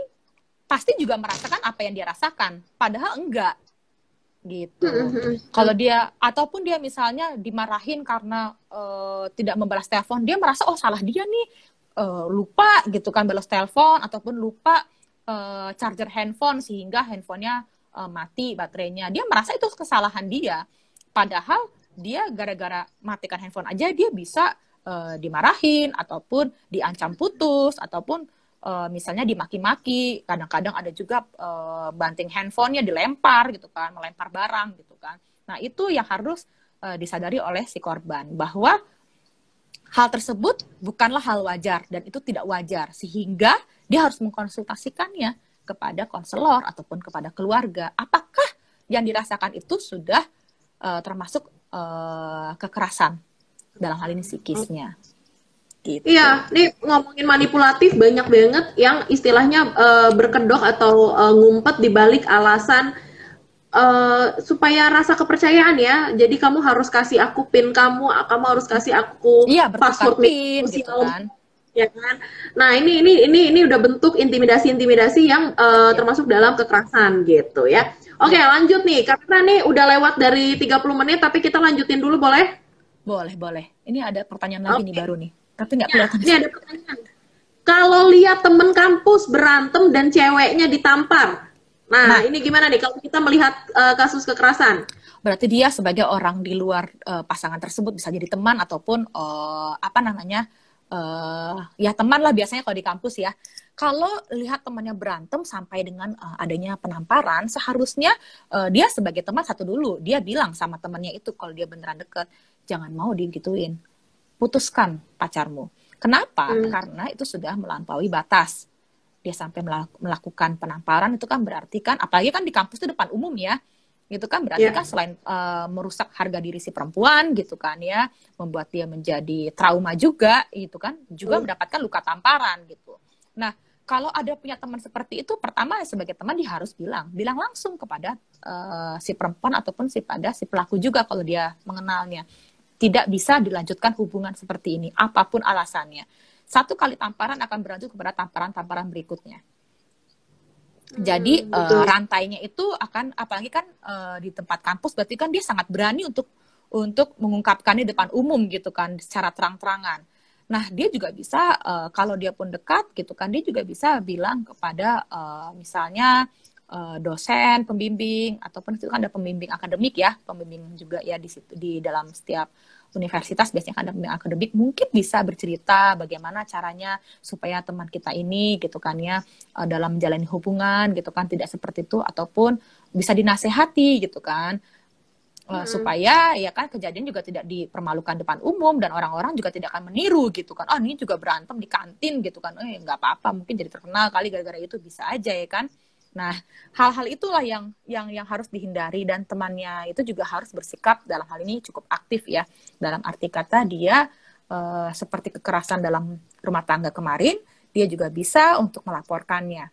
pasti juga merasakan apa yang dia rasakan. Padahal enggak. Gitu. Kalau dia ataupun dia misalnya dimarahin karena tidak membalas telepon, dia merasa salah dia nih, lupa gitu kan balas telepon, ataupun lupa charger handphone sehingga handphonenya mati baterainya. Dia merasa itu kesalahan dia. Padahal dia gara-gara matikan handphone aja dia bisa dimarahin ataupun diancam putus ataupun misalnya dimaki-maki, kadang-kadang ada juga banting handphonenya dilempar gitu kan, melempar barang gitu kan. Nah, itu yang harus disadari oleh si korban, bahwa hal tersebut bukanlah hal wajar dan itu tidak wajar, sehingga dia harus mengkonsultasikannya kepada konselor ataupun kepada keluarga. Apakah yang dirasakan itu sudah termasuk kekerasan dalam hal ini psikisnya? Gitu. Iya, nih ngomongin manipulatif banyak banget yang istilahnya berkedok atau ngumpet di balik alasan supaya rasa kepercayaan ya. Jadi kamu harus kasih aku PIN kamu harus kasih aku Iya, bertukar password PIN media gitu sosial, kan. ya kan. Nah, ini udah bentuk intimidasi-intimidasi yang termasuk dalam kekerasan gitu ya. Oke, lanjut nih. Karena nih udah lewat dari 30 menit tapi kita lanjutin dulu boleh? Boleh. Ini ada pertanyaan lagi nih baru nih. Tapi nggak Ya, kelihatan. ini ada pertanyaan. Kalau lihat temen kampus berantem dan ceweknya ditampar, nah ini gimana nih kalau kita melihat kasus kekerasan? Berarti dia sebagai orang di luar pasangan tersebut bisa jadi teman ataupun ya teman lah biasanya kalau di kampus ya. Kalau lihat temannya berantem sampai dengan adanya penamparan, seharusnya dia sebagai teman satu dulu, dia bilang sama temannya itu kalau dia beneran deket, jangan mau digituin, putuskan pacarmu. Kenapa? Karena itu sudah melampaui batas. Dia sampai melakukan penamparan, itu kan berarti kan, apalagi kan di kampus itu depan umum ya, gitu kan berarti kan selain merusak harga diri si perempuan gitu kan ya, membuat dia menjadi trauma juga gitu kan, juga mendapatkan luka tamparan gitu. Nah, kalau ada punya teman seperti itu, pertama sebagai teman dia harus bilang langsung kepada si perempuan ataupun si pelaku juga kalau dia mengenalnya. Tidak bisa dilanjutkan hubungan seperti ini, apapun alasannya. Satu kali tamparan akan berlanjut kepada tamparan-tamparan berikutnya. Jadi rantainya itu akan, apalagi kan di tempat kampus, berarti kan dia sangat berani untuk mengungkapkannya di depan umum gitu kan, secara terang-terangan. Nah, dia juga bisa, kalau dia pun dekat gitu kan, dia juga bisa bilang kepada misalnya dosen, pembimbing, ataupun itu kan ada pembimbing akademik ya, pembimbing juga ya di situ, di dalam setiap universitas biasanya ada pembimbing akademik, mungkin bisa bercerita bagaimana caranya supaya teman kita ini gitu kan ya dalam menjalani hubungan gitu kan tidak seperti itu, ataupun bisa dinasehati gitu kan supaya ya kan kejadian juga tidak dipermalukan depan umum dan orang-orang juga tidak akan meniru gitu kan, oh ini juga berantem di kantin gitu kan, nggak apa-apa, mungkin jadi terkenal kali gara-gara itu, bisa aja ya kan. Nah, hal-hal itulah yang harus dihindari, dan temannya itu juga harus bersikap dalam hal ini cukup aktif ya. Dalam arti kata dia seperti kekerasan dalam rumah tangga kemarin, dia juga bisa untuk melaporkannya.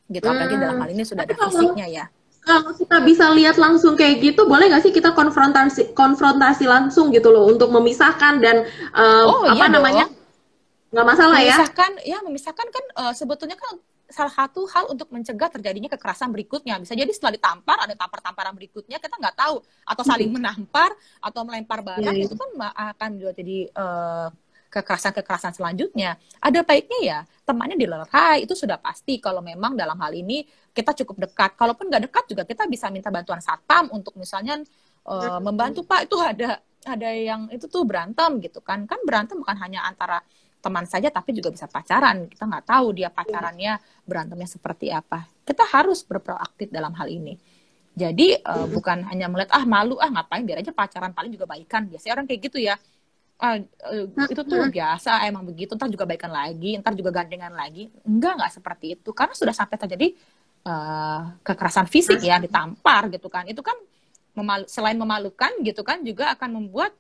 Gitu, apalagi dalam hal ini sudah ada fisiknya ya. Kalau kita bisa lihat langsung kayak gitu, boleh nggak sih kita konfrontasi langsung gitu loh untuk memisahkan dan namanya? Nggak masalah memisahkan kan sebetulnya kan salah satu hal untuk mencegah terjadinya kekerasan berikutnya. Bisa jadi setelah ditampar ada tampar-tamparan berikutnya, kita nggak tahu, atau saling menampar atau melempar barang, itu kan akan jadi kekerasan selanjutnya. Ada baiknya ya temannya dilerai, itu sudah pasti kalau memang dalam hal ini kita cukup dekat. Kalaupun nggak dekat juga kita bisa minta bantuan satpam untuk misalnya membantu, Pak, itu ada yang itu tuh berantem gitu kan berantem bukan hanya antara teman saja, tapi juga bisa pacaran. Kita nggak tahu dia pacarannya berantemnya seperti apa. Kita harus berproaktif dalam hal ini. Jadi bukan hanya melihat malu ngapain, biar aja pacaran, paling juga baikan. Biasanya orang kayak gitu ya. Itu tuh biasa, emang begitu, ntar juga baikan lagi, ntar juga gandengan lagi. Nggak seperti itu, karena sudah sampai terjadi kekerasan fisik ya, ditampar gitu kan. Itu kan selain memalukan gitu kan, juga akan membuat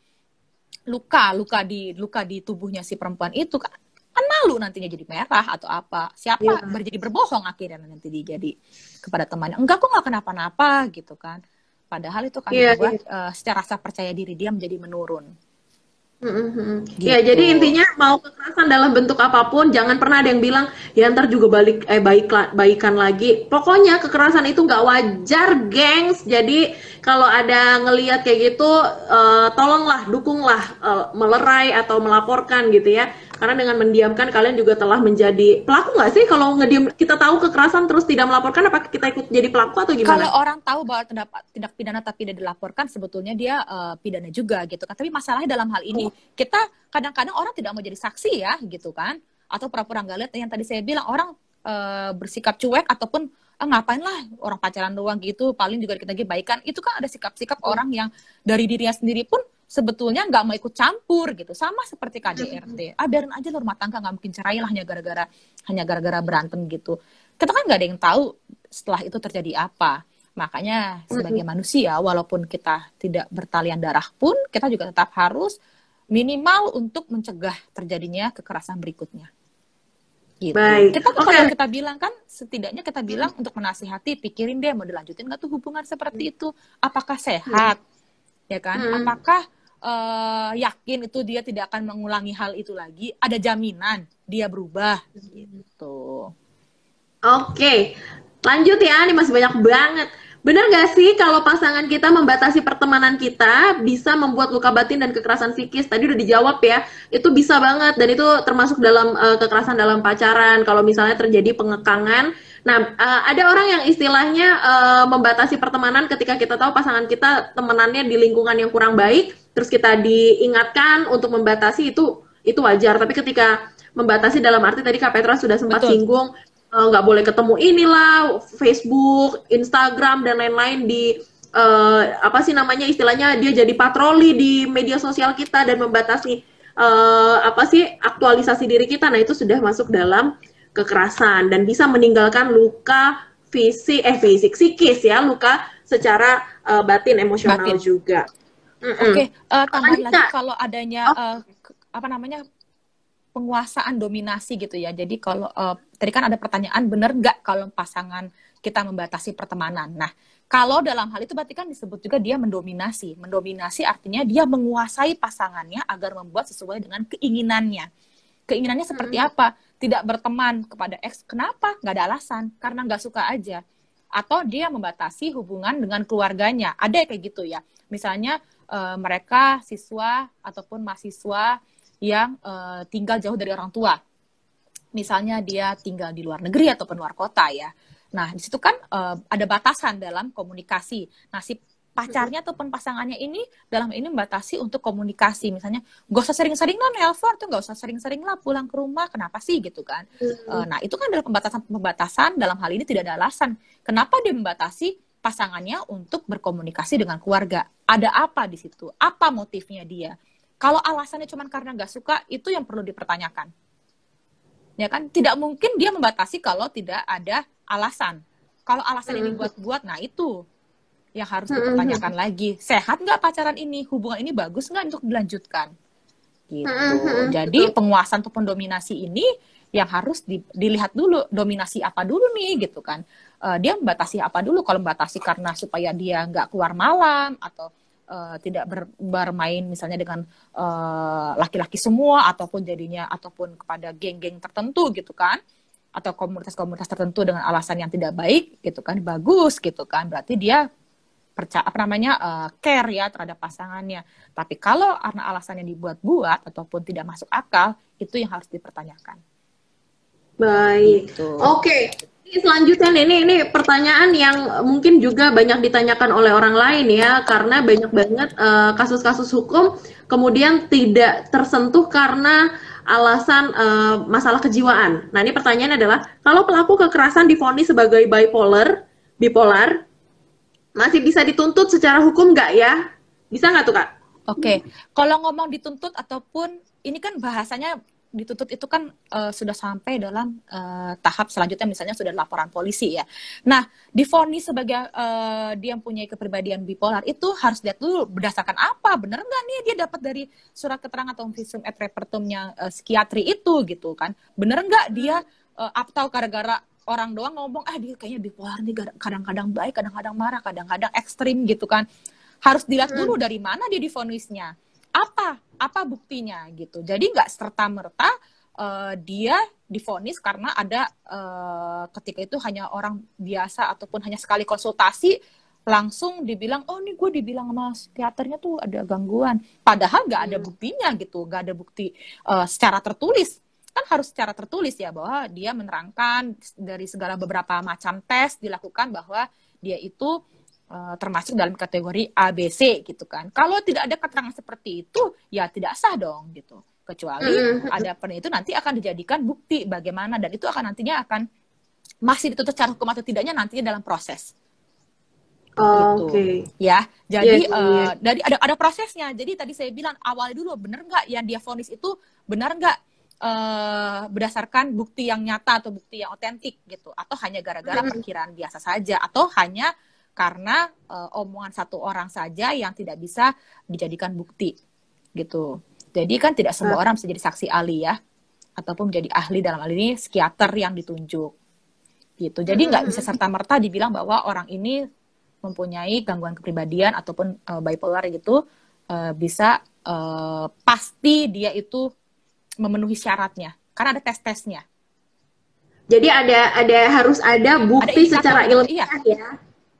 luka di tubuhnya si perempuan itu kan malu nantinya jadi merah atau apa, siapa jadi berbohong akhirnya nanti dia jadi kepada temannya, enggak kok nggak kenapa-napa gitu kan, padahal itu kan membuat secara rasa percaya diri dia menjadi menurun. Gitu. Ya, jadi intinya mau kekerasan dalam bentuk apapun, jangan pernah ada yang bilang ya ntar juga baikan lagi. Pokoknya kekerasan itu nggak wajar, gengs. Jadi kalau ada ngelihat kayak gitu, tolonglah, dukunglah, melerai atau melaporkan gitu ya. Karena dengan mendiamkan kalian juga telah menjadi pelaku nggak sih? Kalau ngediam, kita tahu kekerasan terus tidak melaporkan, apa kita ikut jadi pelaku atau gimana? Kalau orang tahu bahwa tindak pidana tapi tidak dilaporkan, sebetulnya dia pidana juga gitu kan. Tapi masalahnya dalam hal ini, kita kadang-kadang orang tidak mau jadi saksi ya gitu kan, atau pura-pura nggak lihat. Yang tadi saya bilang, orang bersikap cuek ataupun ngapain lah, orang pacaran doang gitu, paling juga kita lagi baikan. Itu kan ada sikap-sikap orang yang dari dirinya sendiri pun sebetulnya nggak mau ikut campur gitu, sama seperti KDRT. Biarin aja lo rumah tangga, nggak mungkin cerai lah hanya gara-gara berantem gitu. Kita kan nggak ada yang tahu setelah itu terjadi apa. Makanya sebagai manusia, walaupun kita tidak bertalian darah pun, kita juga tetap harus minimal untuk mencegah terjadinya kekerasan berikutnya. Gitu. Baik. Kita kalau kita bilang kan, setidaknya kita bilang untuk menasihati, pikirin deh mau dilanjutin nggak tuh hubungan seperti itu, apakah sehat, ya kan? Apakah yakin itu dia tidak akan mengulangi hal itu lagi? Ada jaminan dia berubah, gitu. Oke, lanjut ya, ini masih banyak banget. Benar gak sih kalau pasangan kita membatasi pertemanan kita bisa membuat luka batin dan kekerasan psikis? Tadi udah dijawab ya, itu bisa banget dan itu termasuk dalam kekerasan dalam pacaran. Kalau misalnya terjadi pengekangan, nah ada orang yang istilahnya membatasi pertemanan ketika kita tahu pasangan kita temenannya di lingkungan yang kurang baik, terus kita diingatkan untuk membatasi itu wajar. Tapi ketika membatasi dalam arti tadi Kak Petra sudah sempat singgung, nggak boleh ketemu inilah, Facebook, Instagram dan lain-lain di apa sih namanya istilahnya dia jadi patroli di media sosial kita dan membatasi apa sih aktualisasi diri kita. Nah itu sudah masuk dalam kekerasan dan bisa meninggalkan luka fisik psikis ya, luka secara batin emosional juga. Oke, tambahan lagi kalau adanya apa namanya penguasaan dominasi gitu ya. Jadi kalau tadi kan ada pertanyaan, benar nggak kalau pasangan kita membatasi pertemanan? Nah, kalau dalam hal itu berarti kan disebut juga dia mendominasi. Mendominasi artinya dia menguasai pasangannya agar membuat sesuai dengan keinginannya. Keinginannya seperti apa? Tidak berteman kepada ex. Kenapa? Nggak ada alasan. Karena nggak suka aja. Atau dia membatasi hubungan dengan keluarganya. Ada kayak gitu ya. Misalnya mereka siswa ataupun mahasiswa yang tinggal jauh dari orang tua. Misalnya dia tinggal di luar negeri ataupun luar kota ya. Nah, di situ kan ada batasan dalam komunikasi. Nah, si pacarnya ataupun pasangannya ini dalam ini membatasi untuk komunikasi. Misalnya, gak usah sering-sering lah nelpon, tuh gak usah sering-sering lah pulang ke rumah, kenapa sih gitu kan. Nah, itu kan adalah pembatasan dalam hal ini tidak ada alasan. Kenapa dia membatasi pasangannya untuk berkomunikasi dengan keluarga? Ada apa di situ? Apa motifnya dia? Kalau alasannya cuma karena nggak suka, itu yang perlu dipertanyakan. Ya kan? Tidak mungkin dia membatasi kalau tidak ada alasan. Kalau alasan ini buat-buat, nah itu yang harus dipertanyakan lagi. Sehat nggak pacaran ini? Hubungan ini bagus nggak untuk dilanjutkan? Gitu. Jadi penguasaan ataupun dominasi ini yang harus dilihat dulu. Dominasi apa dulu nih gitu kan? Dia membatasi apa dulu? Kalau membatasi karena supaya dia nggak keluar malam atau tidak bermain misalnya dengan laki-laki semua ataupun jadinya ataupun kepada geng-geng tertentu gitu kan, atau komunitas-komunitas tertentu dengan alasan yang tidak baik gitu kan, bagus gitu kan, berarti dia percaya care ya terhadap pasangannya. Tapi kalau karena alasannya dibuat-buat ataupun tidak masuk akal, itu yang harus dipertanyakan. Baik, gitu. Oke. Selanjutnya ini pertanyaan yang mungkin juga banyak ditanyakan oleh orang lain ya, karena banyak banget kasus-kasus hukum kemudian tidak tersentuh karena alasan masalah kejiwaan. Nah ini pertanyaannya adalah, kalau pelaku kekerasan divonis sebagai bipolar, masih bisa dituntut secara hukum nggak ya? Bisa nggak tuh Kak? Oke, kalau ngomong dituntut ataupun ini kan bahasanya dituntut itu kan sudah sampai dalam tahap selanjutnya, misalnya sudah laporan polisi ya. Nah, divonis sebagai dia mempunyai kepribadian bipolar itu harus lihat dulu berdasarkan apa, bener nggak nih dia dapat dari surat keterangan atau visum et repertumnya psikiatri itu gitu kan, bener nggak dia atau gara-gara orang doang ngomong dia kayaknya bipolar nih, kadang-kadang baik, kadang-kadang marah, kadang-kadang ekstrim gitu kan. Harus dilihat dulu dari mana dia divonisnya. Apa buktinya gitu. Jadi nggak serta-merta dia divonis karena ada ketika itu hanya orang biasa ataupun hanya sekali konsultasi langsung dibilang, oh nih gue dibilang sama psikiaternya tuh ada gangguan. Padahal nggak ada buktinya gitu, nggak ada bukti secara tertulis. Kan harus secara tertulis ya, bahwa dia menerangkan dari segala beberapa macam tes dilakukan bahwa dia itu termasuk dalam kategori ABC gitu kan. Kalau tidak ada keterangan seperti itu, ya tidak sah dong gitu. Kecuali ada itu nanti akan dijadikan bukti bagaimana, dan itu akan nantinya akan masih dituntut secara hukum atau tidaknya nantinya dalam proses. gitu Oke. ya. Iya Jadi sih, iya. dari ada prosesnya. Jadi tadi saya bilang awalnya dulu benar nggak yang dia vonis itu benar nggak berdasarkan bukti yang nyata atau bukti yang otentik gitu, atau hanya gara-gara Mm-mm. perkiraan biasa saja, atau hanya karena omongan satu orang saja yang tidak bisa dijadikan bukti gitu. Jadi kan tidak semua Ah, orang bisa jadi saksi ahli ya, ataupun menjadi ahli dalam hal ini psikiater yang ditunjuk gitu. Jadi nggak bisa mm-mm. serta-merta dibilang bahwa orang ini mempunyai gangguan kepribadian ataupun bipolar gitu bisa pasti dia itu memenuhi syaratnya karena ada tes-tesnya. Jadi ada harus ada Ada bukti secara indikator. Iya, ilmiah ya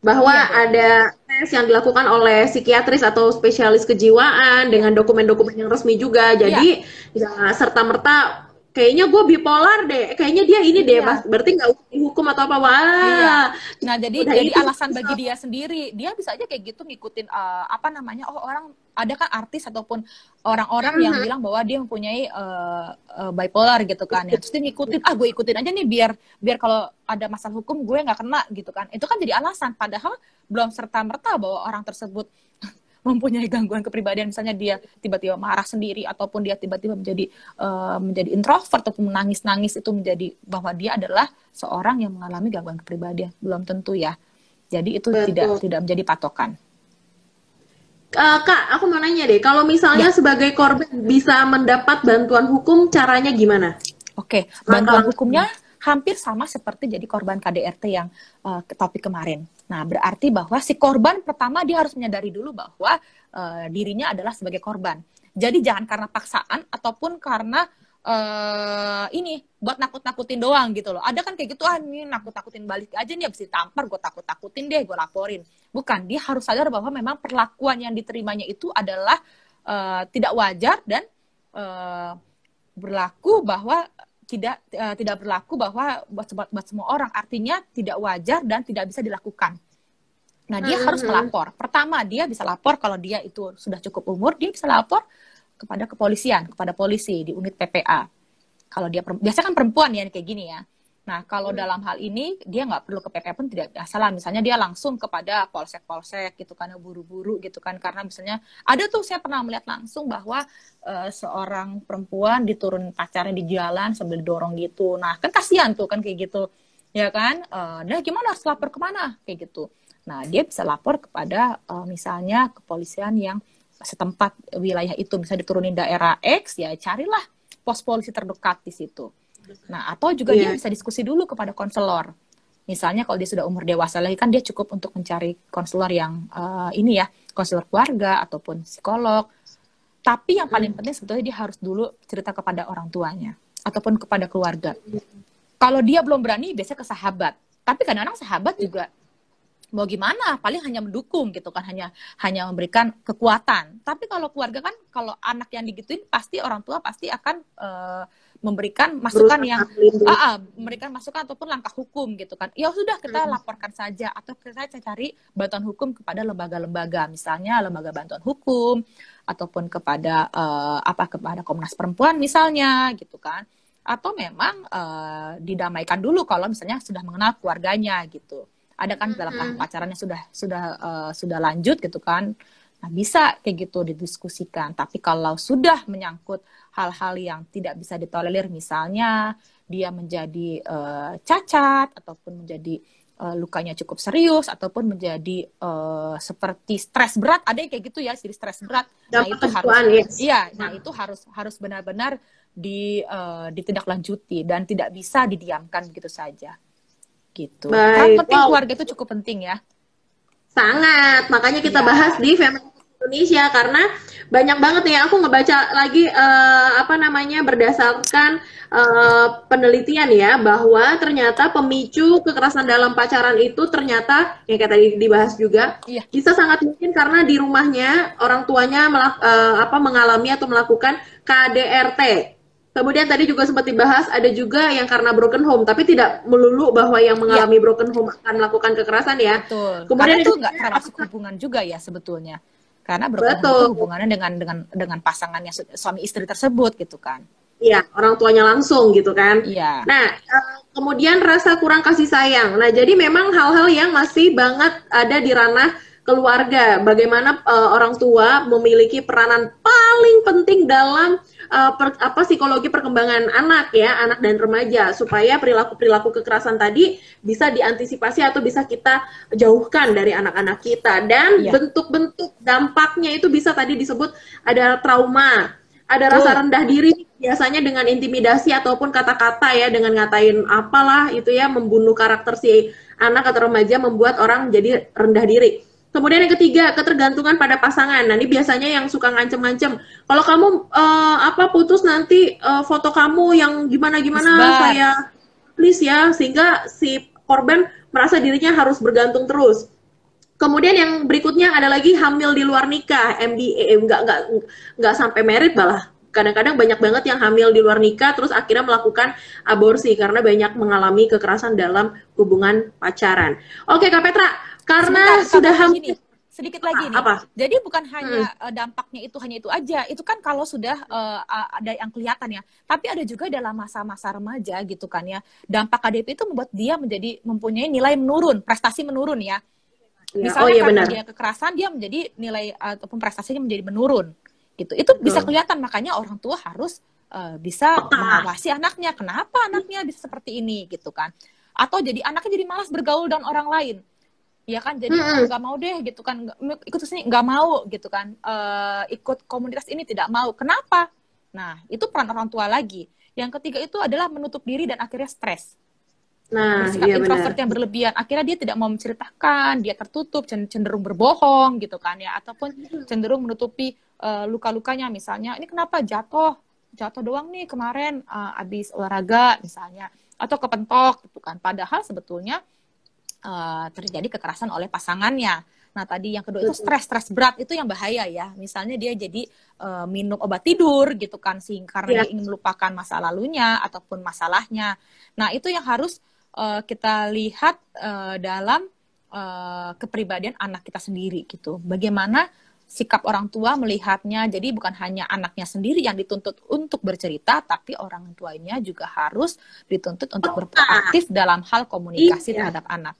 bahwa iya dong. ada tes yang dilakukan oleh psikiatris atau spesialis kejiwaan Iya, dengan dokumen-dokumen yang resmi juga. iya, Jadi nggak serta-merta kayaknya gue bipolar deh, kayaknya dia ini deh, iya. berarti nggak usah dihukum atau apa. Iya. Wah, Nah, jadi udah jadi itu alasan bagi dia sendiri. Dia bisa aja kayak gitu ngikutin apa namanya? Oh, orang ada kan artis ataupun orang-orang yang Mhm. bilang bahwa dia mempunyai bipolar gitu kan. Ya, terus dia ngikutin, gue ikutin aja nih biar biar kalau ada masalah hukum gue nggak kena gitu kan. Itu kan jadi alasan padahal belum serta-merta bahwa orang tersebut mempunyai gangguan kepribadian, misalnya dia tiba-tiba marah sendiri ataupun dia tiba-tiba menjadi introvert ataupun menangis-nangis, itu menjadi bahwa dia adalah seorang yang mengalami gangguan kepribadian, belum tentu ya. Jadi itu tidak Betul. tidak menjadi patokan. Kak, aku mau nanya deh, kalau misalnya Ya, sebagai korban bisa mendapat bantuan hukum, caranya gimana? oke. Bantuan Langkah-langkahnya. hukumnya hampir sama seperti jadi korban KDRT yang topik kemarin. Nah, berarti bahwa si korban pertama dia harus menyadari dulu bahwa dirinya adalah sebagai korban. Jadi jangan karena paksaan ataupun karena ini buat nakut-nakutin doang gitu loh. Ada kan kayak gitu, ini nakut-nakutin balik aja nih, abis ditampar gue takut-takutin deh, gue laporin. Bukan, dia harus sadar bahwa memang perlakuan yang diterimanya itu adalah tidak wajar dan berlaku bahwa tidak berlaku bahwa buat semua orang, artinya tidak wajar dan tidak bisa dilakukan. Nah, dia harus Mhm. melapor. Pertama, dia bisa lapor kalau dia itu sudah cukup umur, dia bisa lapor kepada kepolisian, kepada polisi di unit PPA. Kalau dia biasa kan perempuan ya kayak gini ya. Nah, kalau dalam hal ini dia nggak perlu ke PPA pun tidak masalah. Misalnya dia langsung kepada polsek-polsek gitu kan, buru-buru gitu kan, karena misalnya ada tuh saya pernah melihat langsung bahwa seorang perempuan diturun pacarnya di jalan sambil didorong gitu. Nah, kan kasihan tuh kan kayak gitu. Ya kan? Nah, gimana harus lapor kemana? Kayak gitu. Nah, dia bisa lapor kepada misalnya kepolisian yang setempat wilayah itu. Misalnya diturunin daerah X, ya carilah pos polisi terdekat di situ. Nah, atau juga dia Iya. bisa diskusi dulu kepada konselor. Misalnya kalau dia sudah umur dewasa lagi kan dia cukup untuk mencari konselor yang ini ya, konselor keluarga ataupun psikolog. Tapi yang paling penting sebetulnya dia harus dulu cerita kepada orang tuanya ataupun kepada keluarga. Kalau dia belum berani, biasanya ke sahabat. Tapi kadang-kadang sahabat juga mau gimana, paling hanya mendukung gitu kan, hanya memberikan kekuatan. Tapi kalau keluarga kan, kalau anak yang digituin pasti orang tua pasti akan memberikan masukan Berusaha yang melindungi. memberikan masukan ataupun langkah hukum gitu kan. Ya sudah, kita laporkan saja atau kita cari bantuan hukum kepada lembaga-lembaga, misalnya lembaga bantuan hukum ataupun kepada kepada Komnas Perempuan misalnya gitu kan. Atau memang didamaikan dulu kalau misalnya sudah mengenal keluarganya gitu. Ada kan dalam tahap pacarannya sudah lanjut gitu kan. Nah, bisa kayak gitu didiskusikan. Tapi kalau sudah menyangkut hal-hal yang tidak bisa ditolerir, misalnya dia menjadi cacat ataupun menjadi lukanya cukup serius ataupun menjadi seperti stres berat, ada yang kayak gitu ya, jadi stres berat. Nah, Dampak itu harus kejiwaan, yes. itu harus benar-benar ditindaklanjuti dan tidak bisa didiamkan begitu saja. Gitu. Peran Baik, penting wow, keluarga itu cukup penting ya. sangat. Makanya kita bahas Ya, di Feminisme Indonesia karena banyak banget nih aku ngebaca lagi berdasarkan penelitian ya bahwa ternyata pemicu kekerasan dalam pacaran itu ternyata yang kayak tadi dibahas juga iya, bisa sangat mungkin karena di rumahnya orang tuanya mengalami atau melakukan KDRT. Kemudian tadi juga sempat dibahas ada juga yang karena broken home, tapi tidak melulu bahwa yang iya, mengalami broken home akan melakukan kekerasan ya. betul. Karena Kemudian itu ada nggak juga termasuk hubungan juga ya sebetulnya. Karena broken home itu betul. hubungannya dengan pasangannya suami istri tersebut gitu kan. Iya, orang tuanya langsung gitu kan. Iya. Nah, kemudian rasa kurang kasih sayang. Nah, jadi memang hal-hal yang masih banget ada di ranah keluarga. Bagaimana orang tua memiliki peranan paling penting dalam psikologi perkembangan anak ya, anak dan remaja, supaya perilaku-perilaku kekerasan tadi bisa diantisipasi atau bisa kita jauhkan dari anak-anak kita. Dan bentuk-bentuk dampaknya itu bisa tadi disebut ada trauma, ada rasa rendah diri, biasanya dengan intimidasi ataupun kata-kata ya, dengan ngatain apalah itu ya, membunuh karakter si anak atau remaja, membuat orang jadi rendah diri. Kemudian yang ketiga, ketergantungan pada pasangan. Nah, ini biasanya yang suka ngancem-ngancem. Kalau kamu putus nanti foto kamu yang gimana-gimana saya please ya, sehingga si korban merasa dirinya harus bergantung terus. Kemudian yang berikutnya ada lagi hamil di luar nikah, MDA, nggak sampai merit malah. Kadang-kadang banyak banget yang hamil di luar nikah terus akhirnya melakukan aborsi karena banyak mengalami kekerasan dalam hubungan pacaran. Oke, Kak Petra, karena sudah hamil sedikit lagi nih. Apa? Jadi bukan hanya dampaknya itu hanya itu aja. Itu kan kalau sudah ada yang kelihatan ya. Tapi ada juga dalam masa-masa remaja gitu kan ya. Dampak KDP itu membuat dia mempunyai nilai menurun, prestasi menurun ya. Misalnya karena dia kekerasan, dia menjadi nilai ataupun prestasinya menjadi menurun, gitu. Itu bisa kelihatan, makanya orang tua harus bisa mengawasi anaknya. Kenapa anaknya bisa seperti ini, gitu kan? Atau anaknya jadi malas bergaul dengan orang lain, ya kan? Jadi nggak mau deh, gitu kan? Ikut sini nggak mau, gitu kan? Ikut komunitas ini tidak mau. Kenapa? Nah, itu peran orang tua lagi. Yang ketiga itu adalah menutup diri dan akhirnya stres. Nah, bersikap introvert yang berlebihan, akhirnya dia tidak mau menceritakan, dia tertutup, cenderung berbohong gitu kan ya, ataupun cenderung menutupi luka-lukanya. Misalnya, ini kenapa jatuh doang nih kemarin abis olahraga misalnya, atau kepentok gitu kan, padahal sebetulnya terjadi kekerasan oleh pasangannya. Nah, tadi yang kedua itu stres berat, itu yang bahaya ya. Misalnya dia jadi minum obat tidur gitu kan, karena dia ingin melupakan masa lalunya ataupun masalahnya. Nah, itu yang harus kita lihat dalam kepribadian anak kita sendiri gitu. Bagaimana sikap orang tua melihatnya. Jadi bukan hanya anaknya sendiri yang dituntut untuk bercerita, tapi orang tuanya juga harus dituntut untuk berproaktif dalam hal komunikasi terhadap anak.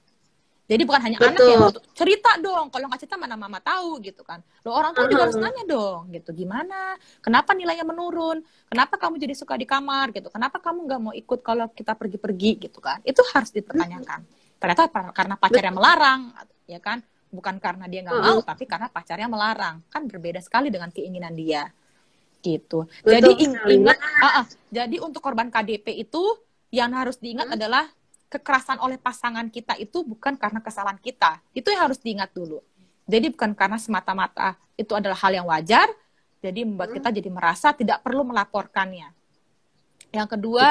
Jadi bukan hanya anak yang cerita dong, kalau nggak cerita mana mama tahu gitu kan. Loh, orang tua juga harus nanya dong gitu, gimana? Kenapa nilainya menurun? Kenapa kamu jadi suka di kamar gitu? Kenapa kamu nggak mau ikut kalau kita pergi-pergi gitu kan? Itu harus dipertanyakan. Ternyata karena pacarnya melarang, ya kan? Bukan karena dia nggak mau, tapi karena pacarnya melarang. Kan berbeda sekali dengan keinginan dia. Gitu. Jadi jadi untuk korban KDP itu yang harus diingat adalah kekerasan oleh pasangan kita itu bukan karena kesalahan kita. Itu yang harus diingat dulu. Jadi bukan karena semata-mata itu adalah hal yang wajar, jadi membuat kita jadi merasa tidak perlu melaporkannya. Yang kedua,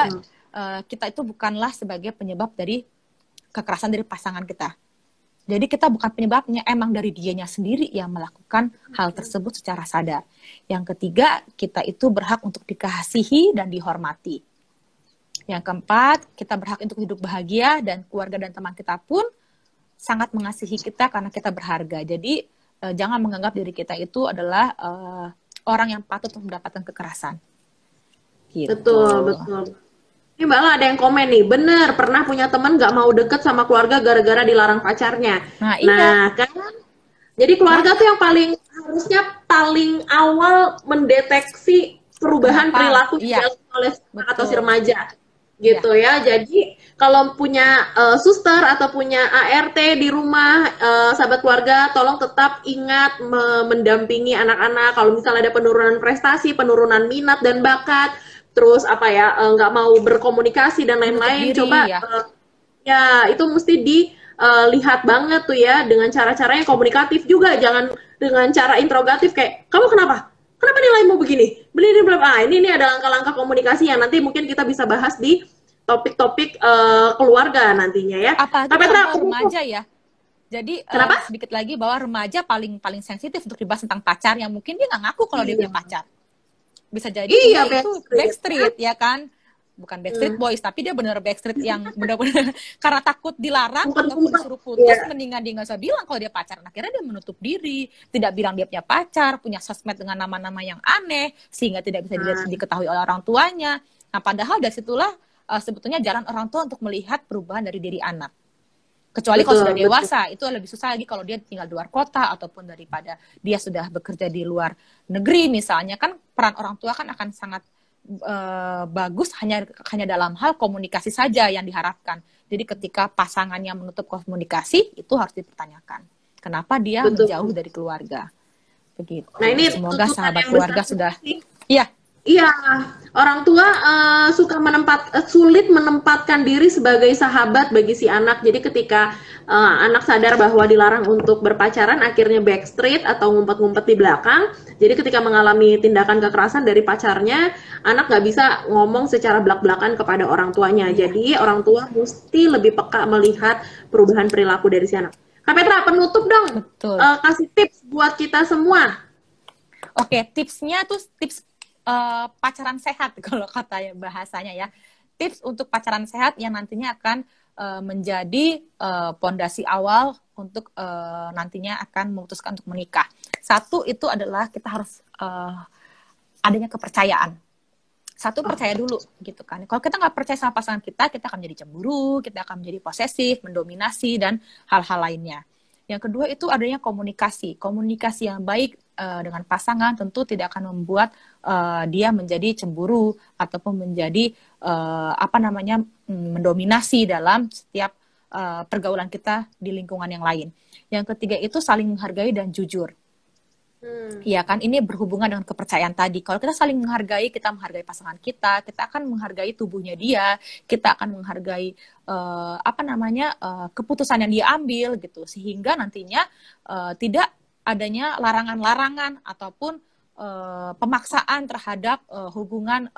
kita itu bukanlah sebagai penyebab dari kekerasan dari pasangan kita. Jadi kita bukan penyebabnya, emang dari dianya sendiri yang melakukan hal tersebut secara sadar. Yang ketiga, kita itu berhak untuk dikasihi dan dihormati. Yang keempat, kita berhak untuk hidup bahagia dan keluarga dan teman kita pun sangat mengasihi kita karena kita berharga. Jadi jangan menganggap diri kita itu adalah orang yang patut untuk mendapatkan kekerasan. Gitu. Betul. Ini malah ada yang komen nih, bener pernah punya teman gak mau deket sama keluarga gara-gara dilarang pacarnya. Nah kan, jadi keluarga tuh yang harusnya paling awal mendeteksi perubahan perilaku oleh atau si remaja. Gitu ya. Jadi kalau punya suster atau punya ART di rumah, sahabat keluarga, tolong tetap ingat mendampingi anak-anak. Kalau misalnya ada penurunan prestasi, penurunan minat dan bakat, terus nggak mau berkomunikasi dan lain-lain, coba itu mesti dilihat banget tuh ya, dengan cara-cara yang komunikatif juga, jangan dengan cara interrogatif kayak kamu kenapa nilaimu begini? Ini ada langkah-langkah komunikasi yang nanti mungkin kita bisa bahas di topik-topik keluarga nantinya ya. Apalagi remaja ya. Jadi sedikit lagi bahwa remaja paling sensitif untuk dibahas tentang pacar yang mungkin dia nggak ngaku kalau dia punya pacar. Bisa jadi itu backstreet ya kan. bukan Backstreet Boys, tapi dia benar Backstreet yang benar-benar karena takut dilarang ataupun disuruh putus, mendingan dia nggak usah bilang kalau dia pacaran. Akhirnya dia menutup diri, tidak bilang dia punya pacar, punya sosmed dengan nama-nama yang aneh, sehingga tidak bisa diketahui oleh orang tuanya. Nah, padahal dari situlah sebetulnya jalan orang tua untuk melihat perubahan dari diri anak. Kecuali kalau sudah dewasa, itu lebih susah lagi kalau dia tinggal di luar kota ataupun daripada dia sudah bekerja di luar negeri misalnya, kan peran orang tua kan akan sangat bagus hanya dalam hal komunikasi saja yang diharapkan. Jadi ketika pasangannya menutup komunikasi, itu harus dipertanyakan. Kenapa dia menjauh dari keluarga? Begitu. Nah, ini semoga sahabat keluarga sudah. Iya. Iya, orang tua sulit menempatkan diri sebagai sahabat bagi si anak. Jadi ketika anak sadar bahwa dilarang untuk berpacaran, akhirnya backstreet atau ngumpet-ngumpet di belakang. Jadi ketika mengalami tindakan kekerasan dari pacarnya, anak nggak bisa ngomong secara belak-belakan kepada orang tuanya. Jadi orang tua mesti lebih peka melihat perubahan perilaku dari si anak. Kak Petra, penutup dong. Kasih tips buat kita semua. Oke, tipsnya tuh tips pacaran sehat kalau katanya bahasanya ya. Tips untuk pacaran sehat yang nantinya akan menjadi pondasi awal untuk nantinya akan memutuskan untuk menikah. Satu itu adalah kita harus adanya kepercayaan. Satu, percaya dulu gitu kan. Kalau kita nggak percaya sama pasangan kita akan menjadi cemburu, kita akan menjadi posesif, mendominasi dan hal-hal lainnya. Yang kedua itu adanya komunikasi. Komunikasi yang baik dengan pasangan tentu tidak akan membuat dia menjadi cemburu ataupun menjadi mendominasi dalam setiap pergaulan kita di lingkungan yang lain. Yang ketiga itu saling menghargai dan jujur. Ya kan, ini berhubungan dengan kepercayaan tadi. Kalau kita saling menghargai, kita menghargai pasangan kita akan menghargai tubuhnya dia, kita akan menghargai keputusan yang dia ambil gitu, sehingga nantinya tidak adanya larangan-larangan ataupun pemaksaan terhadap hubungan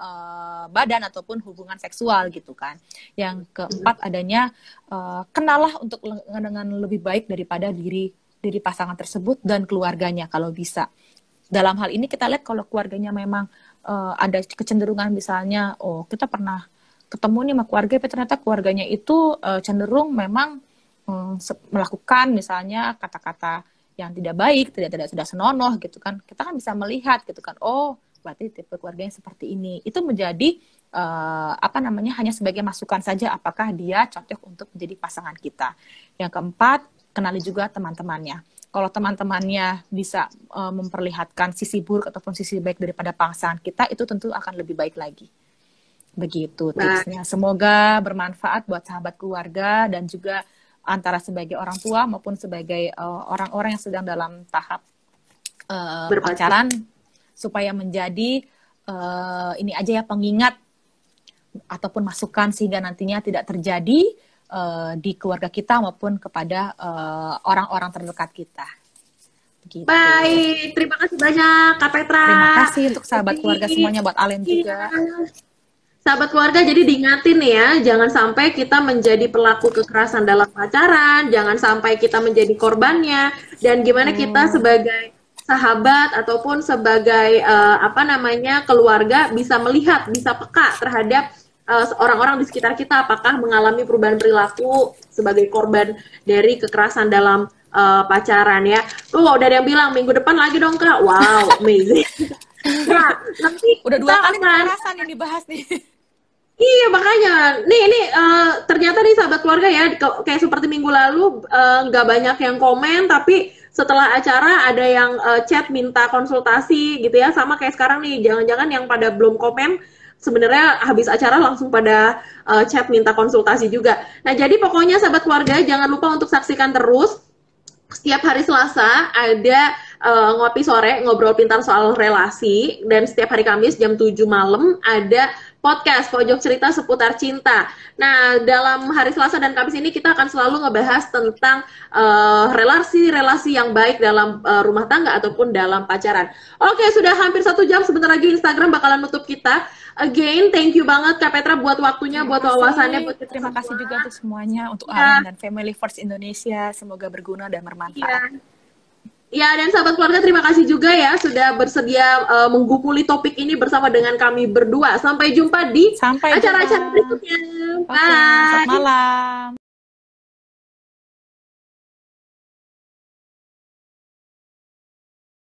badan ataupun hubungan seksual gitu kan. Yang keempat adanya kenalah untuk dengan lebih baik daripada diri pasangan tersebut dan keluarganya kalau bisa. Dalam hal ini kita lihat kalau keluarganya memang ada kecenderungan misalnya, kita pernah ketemu nih sama keluarga, tapi ternyata keluarganya itu cenderung memang melakukan misalnya kata-kata yang tidak baik, tidak senonoh gitu kan. Kita kan bisa melihat gitu kan, berarti tipe keluarganya seperti ini. Itu menjadi hanya sebagai masukan saja apakah dia cocok untuk menjadi pasangan kita. Yang keempat, kenali juga teman-temannya. Kalau teman-temannya bisa memperlihatkan sisi buruk ataupun sisi baik daripada pasangan kita, itu tentu akan lebih baik lagi. Begitu tipsnya. Semoga bermanfaat buat sahabat keluarga dan juga antara sebagai orang tua maupun sebagai orang-orang yang sedang dalam tahap pacaran, supaya menjadi ini aja ya, pengingat ataupun masukan sehingga nantinya tidak terjadi di keluarga kita maupun kepada orang-orang terdekat kita. Begitu. Baik, terima kasih banyak Kak Petra. Terima kasih untuk sahabat keluarga semuanya, buat Alen juga. Sahabat keluarga, jadi diingatin ya, jangan sampai kita menjadi pelaku kekerasan dalam pacaran, jangan sampai kita menjadi korbannya, dan gimana kita sebagai sahabat ataupun sebagai keluarga bisa melihat, bisa peka terhadap orang-orang di sekitar kita apakah mengalami perubahan perilaku sebagai korban dari kekerasan dalam pacaran ya. Udah ada yang bilang minggu depan lagi dong Kak. Wow, amazing. Nah, nanti udah 2 kali kekerasan yang dibahas nih. Iya makanya, ini ternyata nih sahabat keluarga ya, kayak seperti minggu lalu nggak banyak yang komen, tapi setelah acara ada yang chat minta konsultasi gitu ya, sama kayak sekarang nih, jangan-jangan yang pada belum komen, sebenarnya habis acara langsung pada chat minta konsultasi juga. Nah jadi pokoknya sahabat keluarga jangan lupa untuk saksikan terus, setiap hari Selasa ada ngopi sore, ngobrol pintar soal relasi, dan setiap hari Kamis jam 7 malam ada podcast Pojok Cerita Seputar Cinta. Nah, dalam hari Selasa dan Kamis ini kita akan selalu ngebahas tentang relasi-relasi yang baik dalam rumah tangga ataupun dalam pacaran. Oke, sudah hampir 1 jam, sebentar lagi Instagram bakalan nutup kita. Again, thank you banget Kak Petra buat waktunya, buat wawasannya. Terima kasih juga untuk semuanya, untuk Alen dan Family First Indonesia. Semoga berguna dan bermanfaat. Ya, dan sahabat keluarga, terima kasih juga ya sudah bersedia menggupuli topik ini bersama dengan kami berdua. Sampai jumpa di Sampai acara-acara jumpa. berikutnya. Oke, selamat Bye. malam.